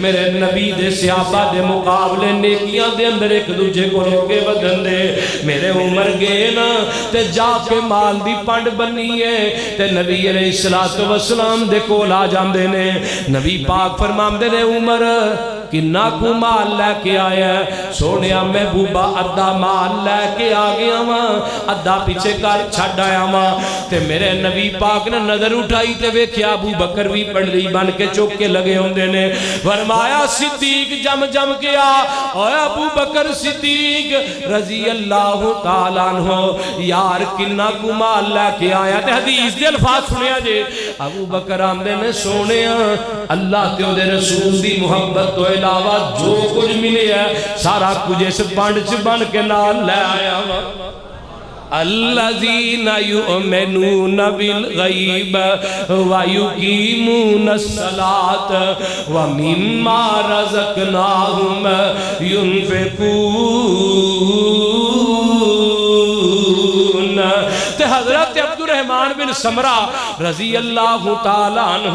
میرے نبی دے صحابہ دے مقابلے نیکیاں دے اندر ایک دوجہ کو روکے بدن دے. میرے عمر گئے نا تے جا کے مال دی پانڈ بنی ہے تے نبی علیہ السلام دے کول آ جاندے نے. نبی پاک فرماندے نے عمر کنا کو مال لے کے آیا ہے؟ سونیا محبوبہ ادھا مال لے کے آگیا ماں ادھا پیچھے کر چھڑ آیا ماں. تے میرے نبی پاک نے نظر اٹھائی تے ویکھیا ابو بکر بھی پڑھلی بن کے چوک کے لگے ہوندے نے. فرمایا صدیق جم جم کے آ اے ابو بکر صدیق رضی اللہ تعالیٰ عنہ یار کنا کو مال لے کے آیا. تے حدیث دے الفاظ سنیا جے ابو بکر آمدے نے سونیا اللہ تے دے رسول دی محبت تو علاوہ جو کچھ ملے ہے سارا کچھ اس پانڈ چ بن کے نال لے آیا. الذین یؤمنون بالغیب ویقیمون الصلاۃ ومما رزقناہم ینفقون. تے حضرت عبد الرحمن بن سمرہ رضی اللہ تعالیٰ عنہ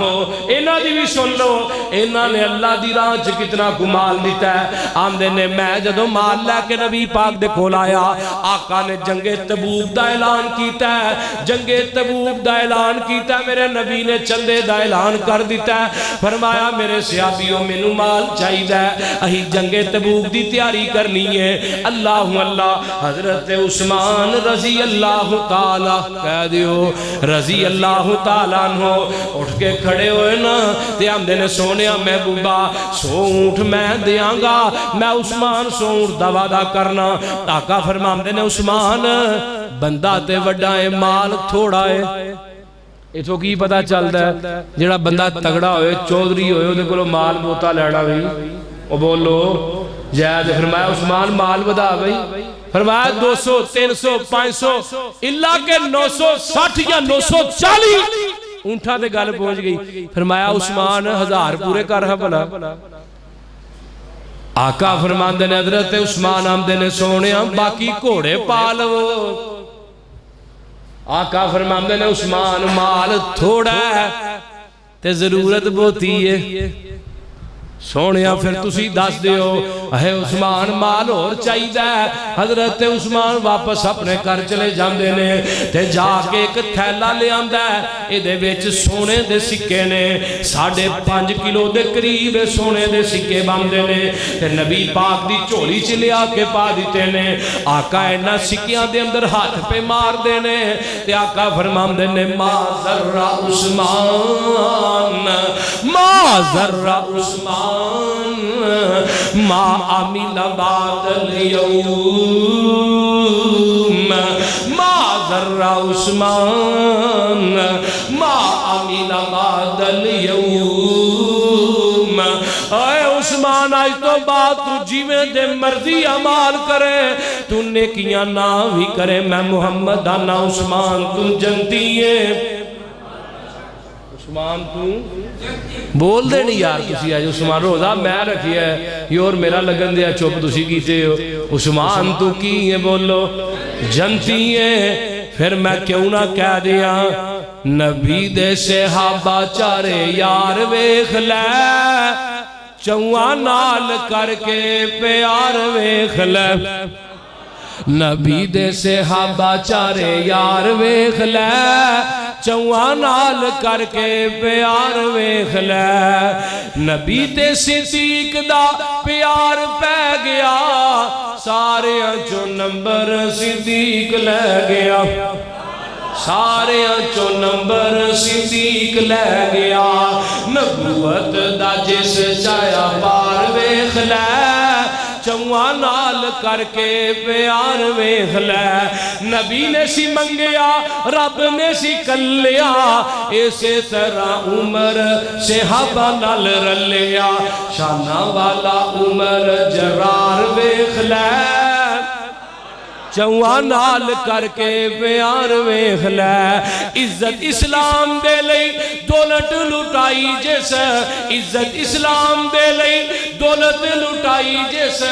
اینا دی بھی سن لو اینا نے اللہ دی راہ چ کتنا کو مال دیتا ہے. آمدے نے میں جدو مال لے کے نبی پاک دے کھول آیا آقا نے جنگ تبوک دا اعلان کیتا ہے. جنگ تبوک دا اعلان کیتا ہے میرے نبی نے چندے دا اعلان کر دیتا ہے. فرمایا میرے صحابیوں مینوں مال چاہیے اہی جنگ تبوک دی تیاری کرنی ہے. اللہ اللہ حضرت عثمان رضی اللہ تعالیٰ کہہ دیو رضی اللہ تعالیٰ عنہ اٹھ کے کھڑے ہوئے نا تے آمدے نے سونیا محبوبہ سو اونٹ میں دیاں گا میں عثمان سو اونٹ دا وعدہ کرنا. آقا فرماندے نے عثمان بندہ تے وڈا ہے مال تھوڑا ہے. ایتھوں کی پتہ چلتا ہے جڑا بندہ تگڑا ہوئے چودھری ہوئے وہ دیکھو مال بوتا لیڑا بھی وہ بولو جائے. فرمایا عثمان مال بدا بھئی فرمایا 200 300 500 اللہ کے 960 یا 940 اونٹھا دے گل پہنچ گئی. فرمایا عثمان 1000 پورے کر رہا بلا. آقا فرماندے نے حضرت عثمان آمدے نے سونے باقی گھوڑے پالو. آقا فرماندے نے عثمان مال تھوڑا ہے تے ضرورت بہتی ہے. سونیا پھر تسی دس دیو اے عثمان مال اور چاہیے. حضرت عثمان واپس اپنے گھر چلے جاندے نے تے جا کے ایک تھیلا لے آندا ہے. اے دے وچ سونے دے سکے نے 5.5 کلو دے قریب سونے دے سکے باندے نے تے نبی پاک دی جھولی چ لیا کے پا دیتے نے. آقا انہاں سکیاں دے اندر ہاتھ پہ مار دے نے تے آقا فرماندے نے ما ذرہ عثمان ما ذرہ عثمان ما عمل بعد اليوم ما ذر عثمان ما عمل بعد اليوم. اے عثمان آج تو بات تو جیویں دے مرضی عمال کرے تو نیکیاں نہ بھی کرے میں محمد آنا عثمان تو جنتی ہے. عثمان تو بول دے نہیں یار تسی آج عثمان روزہ میں رکھی ہے یہ اور میرا لگن دیا چوپ تسی کیتے ہو عثمان تو کی ہے بولو جنتی ہے پھر میں کیوں نہ کہہ دیا نبی دے صحابہ چارے یار ویکھ لے چواں نال کر کے پیار ویکھ لے نبی دے صحابہ چارے یار ویکھ لے چواں نال کر کے پیار ویکھ لے نبی تے صدیق دا پیار پہ گیا سارے چو نمبر صدیق لے گیا سارے چو نمبر صدیق لے گیا نبوت دا جس چایا پار ویکھ لے چواں نال کر کے پیار ویکھ لے نبی نے سی منگیا رب نے سی کلیا اسی طرح عمر صحابہ نال رلیا شانہ والا عمر جرار ویکھ لے چواں نال کر کے پیار ویکھ لے عزت اسلام دے لئی دولت لٹائی جس عزت اسلام دے لئی دولت لٹائی جس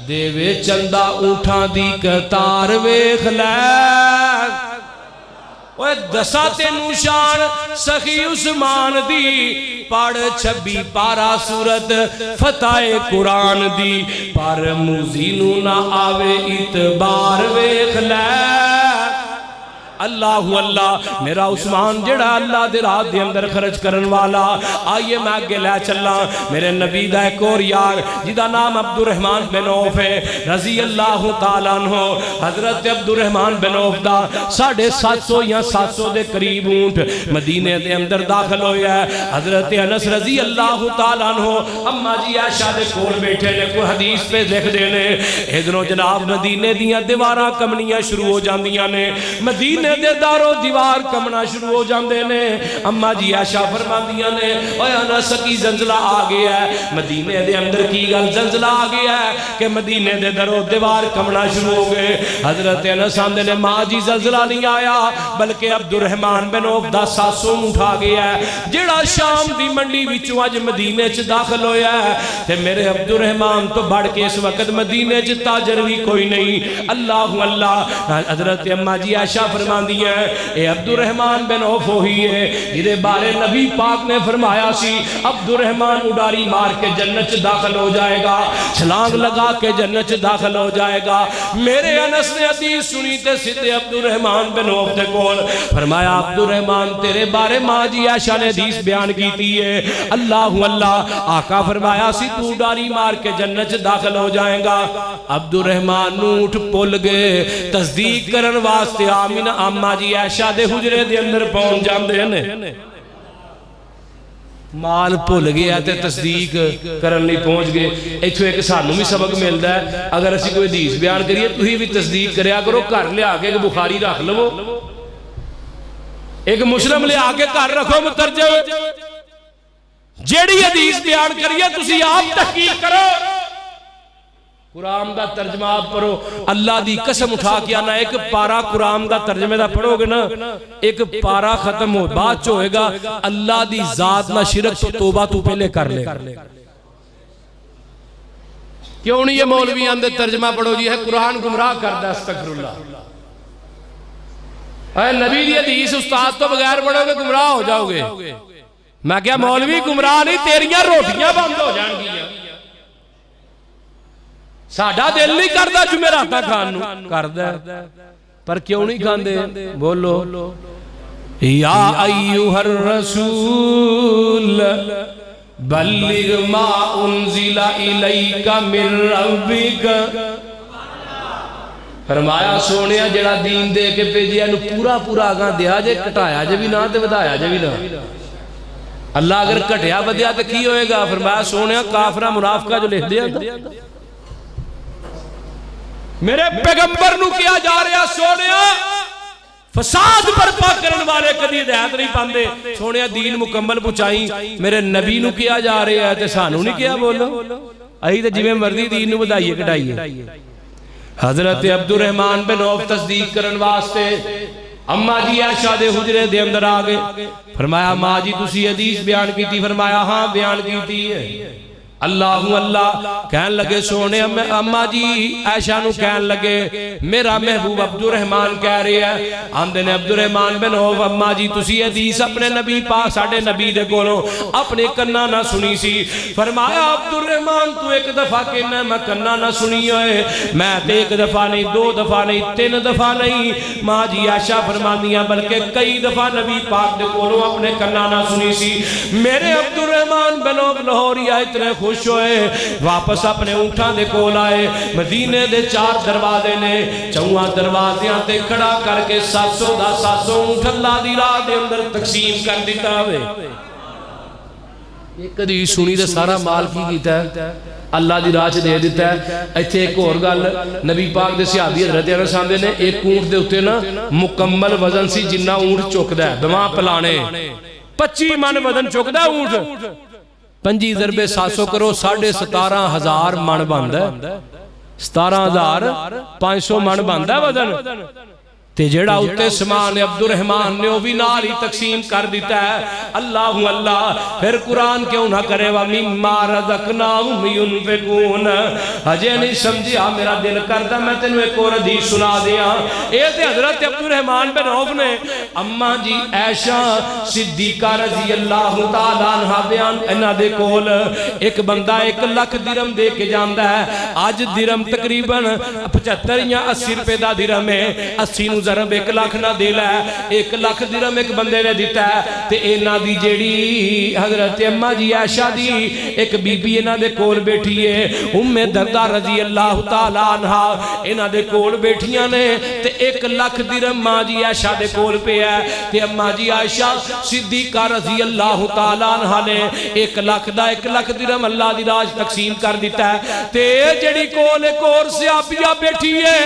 دیوے چندہ اٹھا دی کتار ویکھ لے اوہ دسات نوشان سخی عثمان دی پڑھ 26 پارا سورت فتح قرآن دی پر موزینو نہ آوے اتبار ویکھ لے اللہ اللہ میرا عثمان جڑا اللہ دے راہ دے اندر خرچ کرن والا آئیے میں آگے لے چلا میرے نبی دا ایک اور یار جدا نام عبد الرحمن بن عوف ہے رضی اللہ تعالیٰ عنہ حضرت عبد الرحمن بن عوف دا 750 یا 700 دے قریب اونٹ مدینے دے اندر داخل ہویا ہے حضرت انس رضی اللہ تعالیٰ عنہ اما جی عائشہ دے کول بیٹھے نے کوئی حدیث پہ لکھ دینے ادھروں جناب مدینے دیاں دیواراں کمنیاں شروع ہو جاندیاں نے مدینے دے دارو دیوار کمنا شروع ہو جاندے نے اما جی عائشہ فرماندیاں نے اوہ انس کی زلزلہ آ گیا ہے مدینے دے اندر کی گل زلزلہ آ گیا ہے کہ مدینے دے درو دیوار کمنا شروع ہو گئے حضرت انس آندے نے ماں جی زلزلہ نہیں آیا بلکہ عبد الرحمن بن عوف دا 700 اٹھا گیا ہے جڑا شام دی منڈی وچوں اج مدینے چ داخل ہویا ہے تے میرے عبد الرحمن تو بڑھ کے اس وقت مدینے چ تاجر بھی کوئی نہیں اللہ اللہ حضرت اما جی عائشہ فرما دیا اے عبد الرحمن بن عوف ہوئی ہے جدے بارے نبی پاک نے فرمایا سی عبد الرحمن اڈاری مار کے جنت داخل ہو جائے گا چھلانگ لگا کے جنت داخل ہو جائے گا میرے انس نے حدیث سنی تے سیدھے عبد الرحمن بن عوف دے کول فرمایا عبد الرحمن تیرے بارے ماں جی عائشہ نے حدیث بیان کیتی ہے اللہ اللہ آقا فرمایا سی تو اڈاری مار کے جنت داخل ہو جائے گا عبد الرحمن اٹھ پل گئے تصدیق کرن واسطے آمین اما جی عائشہ دے حجرے دے اندر پہنچ جاندے ہیں مال بھول گیا تے تصدیق کرن نہیں پہنچ گئے ایتھوں ایک سانوں بھی سبق ملتا ہے اگر اسی کوئی حدیث بیان کریے تو ہی بھی تصدیق کریا کرو گھر لے آکے ایک بخاری رکھ لو ایک مسلم لے آکے گھر رکھو مترجم جیڑی حدیث بیان کریے تسی آپ تحقیق کرو قرآن دا ترجمہ آپ پڑھو اللہ دی قسم اٹھا کے آنا ایک پارا قرآن دا ترجمہ دا پڑھو گے نا ایک پارا ختم ہو بات جو ہوئے گا اللہ دی ذات نہ شرک تو توبہ تو پہلے کر لے کیوں نہیں یہ مولوی اندر ترجمہ پڑھو جی ہے قرآن گمراہ کردہ استغفر اللہ اے نبی دی حدیث استاد تو بغیر پڑھو گے گمراہ ہو جاؤ گے میں کیا مولوی گمراہ نہیں تیریاں روٹیاں بند ہو جائیں گی ساڑھا دل نہیں کردہ جمعراتہ کھانو کردہ پر کیوں نہیں کھاندے بولو یا ایوہ الرسول بلغ ما انزل الیک من ربک فرمایا سونیا جڑا دین دے کے پیجیا نو پورا پورا آگاں دیا جے کٹایا جے بھی نہ تے ودایا جے بھی نہ اللہ اگر کٹیا بدیا تو کی ہوئے گا فرمایا سونیا کافرہ منافقہ جو لکھ دیا میرے پیغمبر نو کیا جا رہا سونیا فساد برپا کرن والے کدی ہدایت نہیں پاندے سونیا دین مکمل پہنچائی میرے نبی نو کیا جا رہا ہے تے سانو نہیں کیا بولو ائی تے جویں مرضی دین نو ودائیے کٹائیے حضرت عبد الرحمن بن عوف تصدیق کرن واسطے اما جی عائشہ دے حجرے دے اندر آ گئے، فرمایا ماں جی تسی حدیث بیان کی تھی؟ فرمایا ہاں بیان کی تھی ہے۔ اللہ اللہ کہن لگے سونے اما جی عائشہ نو کہن لگے میرا محبوب عبد الرحمن کہہ رہے ہیں، آندے نے عبد الرحمن بن عوف اما جی تسی حدیث اپنے نبی پاک ساڑھے نبی دے کولوں اپنے کنہ نہ سنی سی۔ فرمایا عبد الرحمن تو ایک دفعہ کہنا میں کنہ نہ سنی ہوئے، میں تے ایک دفعہ نہیں، دو دفعہ نہیں، تین دفعہ نہیں، ماں جی عائشہ فرمانیاں بلکہ کئی دفعہ نبی پاک دے کولوں اپنے کنہ نہ سنی سی۔ میرے عبد الرحمن بن عوف لاہوریہ اتنے خوش ہوئے، واپس اپنے اونٹاں دے کول آئے، مدینے دے 4 دروازے نے، 4 دروازیاں تے کھڑا کر کے 700 دا 700 اونٹ اللہ دی راہ دے اندر تقسیم کر دیتا ہوئے۔ ایک کدی سنی دے سارا مال کی کیتا ہے اللہ دی راہ دے دیتا ہے۔ ایتھے ایک اور گل نبی پاک دے صحابی حضرت انس آندے نے ایک اونٹ دے اتے نا مکمل وزن سی جنہ اونٹ چکدا ہے دواں پلانے 25 من وزن چکدا اونٹ، 5 ضربے 700 کرو 17,500 من بندا ہے، 17,500 من بندا ہے وزن۔ تے جیڑا اتے سمان عبد الرحمن نے وہ بھی نال ہی تقسیم کر دیتا ہے۔ اللہ اللہ پھر قرآن کیوں نہ کرے وَمِمَّا رَزَقْنَاهُمْ يُنْفِقُونَ۔ ہجے نہیں سمجھیا میرا دل کرتا میں تینوں ایک اور حدیث سنا دیا۔ اے تے حضرت عبد الرحمن بن عوف نے اما جی عائشہ صدیقہ رضی اللہ تعالیٰ عنہ بیان انہاں دے کول ایک بندہ 1 لاکھ درہم دے کے جاندا ہے، آج درہم تقریباً 75 یا 80 روپے دا درہم ہے، 80 نو ضرب 1 لاکھ نہ دے لے، 1 لاکھ درہم ایک بندے نے دیتا ہے۔ تے اینا دی جیڑی حضرت اما جی عائشہ دی ایک بی بی اینا دے کول بیٹھی ہے، ام دردہ رضی اللہ تعالیٰ عنہ اینا دے کول بیٹھیاں نے، تے 1 لاکھ درہم ماں جی عائشہ دے کول پہ ہے، تے اما جی عائشہ صدیقہ رضی اللہ تعالیٰ عنہ نے 1 لاکھ دا 1 لاکھ درہم اللہ دی راج تقسیم کر دیتا ہے۔ تے جیڑی کول ایک اور صحابیہ بیٹھی ہے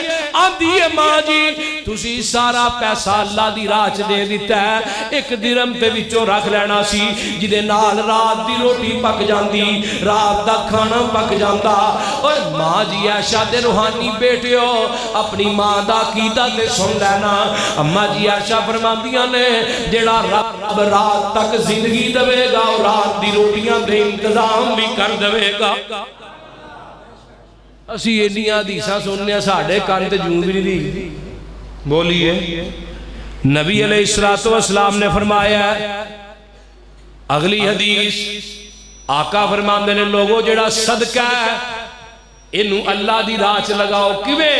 آندھی ہے ماں جی تسی سارا پیسہ اللہ دی راہ دے دیتا ہے، 1 درہم تے وچوں رکھ لینا سی جدے نال رات دی روٹی پک جاندی، رات دا کھانا پک جاندا۔ اور ماں جی عائشہ دے روحانی بیٹے ہو اپنی ماں دا عقیدہ تے سن لینا۔ اما جی عائشہ فرماندیاں نے جیڑا رب رات تک زندگی دے گا اور رات دی روٹیاں دے انتظام بھی کر دے گا۔ اسی اینیاں حدیثاں سننے ساڈے کان تے جوں بھی نہیں دی۔ بولیے نبی علیہ السلام نے فرمایا اگلی حدیث آقا فرماندے نے لوگوں جڑا صدقہ ہے انہوں اللہ دی راہ چ لگاؤ کیویں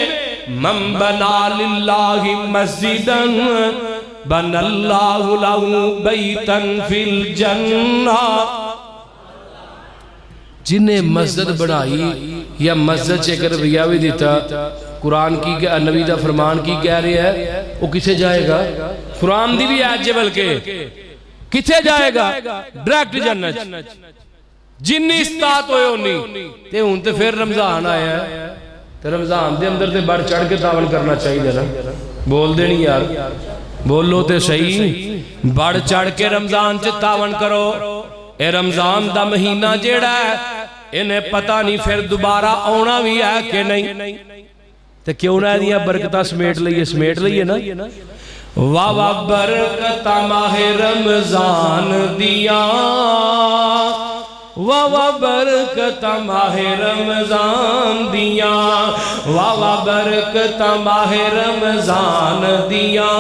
من بنا للہ مسجدا بن اللہ لہ بیتا فی الجنہ۔ جنہیں مسجد بنائی یا مسجد چکر رویہ بھی دیتا قرآن کی نبی دا فرمان کی کہہ رہے ہے وہ کسے جائے گا؟ قرآن دی بھی آج بلکہ کسے جائے گا؟ ڈائریکٹ جنت۔ جنی استاد ہوئے ہونی تے ہون تے پھر رمضان آیا ہے تے رمضان دے اندر تے بڑھ چڑھ کے تعاون کرنا چاہیے نا، بول دینی یار بولو تے صحیح، بڑھ چڑھ کے رمضان چ تعاون کرو۔ اے رمضان دا مہینہ جیڑا ہے انہیں پتہ نہیں پھر دوبارہ آنا بھی ہے کہ نہیں، تو کیوں نہ دیا برکتہ سمیٹ لئیے نا۔ واہ واہ برکتہ ماہ رمضان دیا، واہ واہ برکتہ ماہ رمضان دیا، واہ واہ برکتہ ماہ رمضان دیا،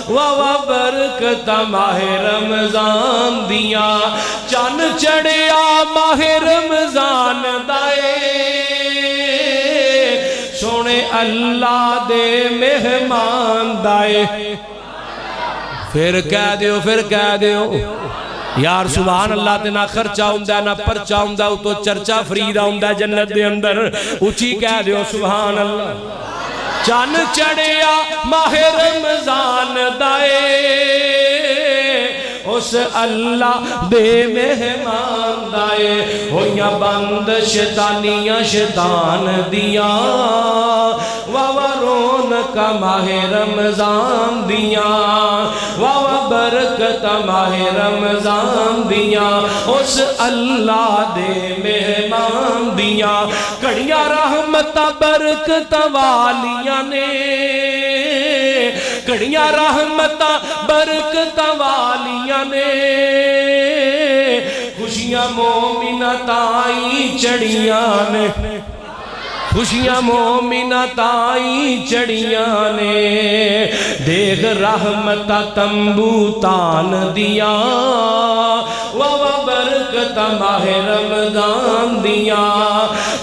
واہ واہ برکتہ ماہ رمضان دیا، چن چڑھیا ماہ رمضان دائے سونے اللہ دے مہمان دائے۔ پھر کہہ دیو یار سبحان اللہ تے نہ خرچہ ہوندہ نہ پرچہ ہوندہ تو چرچہ فریدہ ہوندہ جنت دے اندر اچھی کہہ دیو سبحان اللہ۔ چن چڑھیا ماہ رمضان دائے اس اللہ دے مہمان دائے، ہویاں بند شیطانیاں شیطان دیاں، واہ رونق ماہ رمضان دیاں، واہ برکت ماہ رمضان دیاں، اس اللہ دے مہمان دیاں، کڑیاں رحمت برکت والیاں نے گھڑیاں رحمتاں برکتاں والیاں نے خوشیاں مومنہ تائیں چڑیاں نے خوشیاں مومنہ تائیں چڑیاں نے دیکھ رحمتہ تنبو تان دیا و برکت ماہ رمضان دیا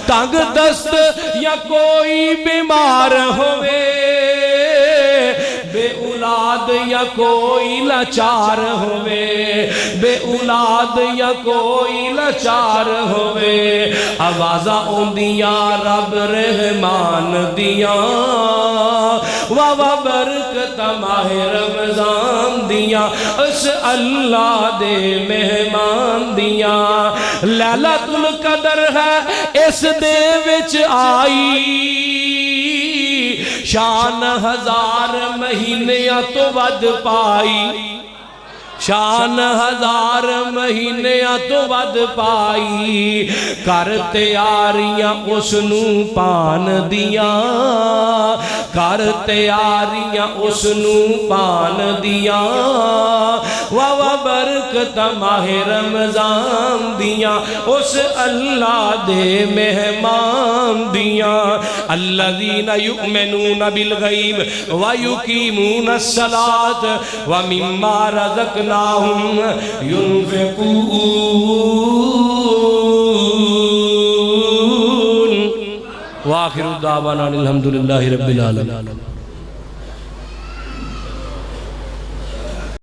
تنگ دست یا کوئی بیمار ہوئے بے اولاد یا کوئی لاچار ہوئے بے اولاد یا کوئی لاچار ہوئے آوازہ اوندیا رب رحمان دیا و برکت ماہ رمضان دیا اس اللہ دے مہمان دیا لیلۃ القدر ہے اس دے وچ آئی شان ہزار مہینیاں تو ود پائی شان ہزار مہینیاں تو ود پائی کر تیاریاں اس نو پان دیا کر تیاریاں اس نو پان دیا و برکت ماہ رمضان دیا اس اللہ دے مہمان دیا الذین یؤمنون بالغیب ویقیمون الصلاة ومما رزقناہم ينفقون وآخر دعوانا الحمدللہ رب العالمین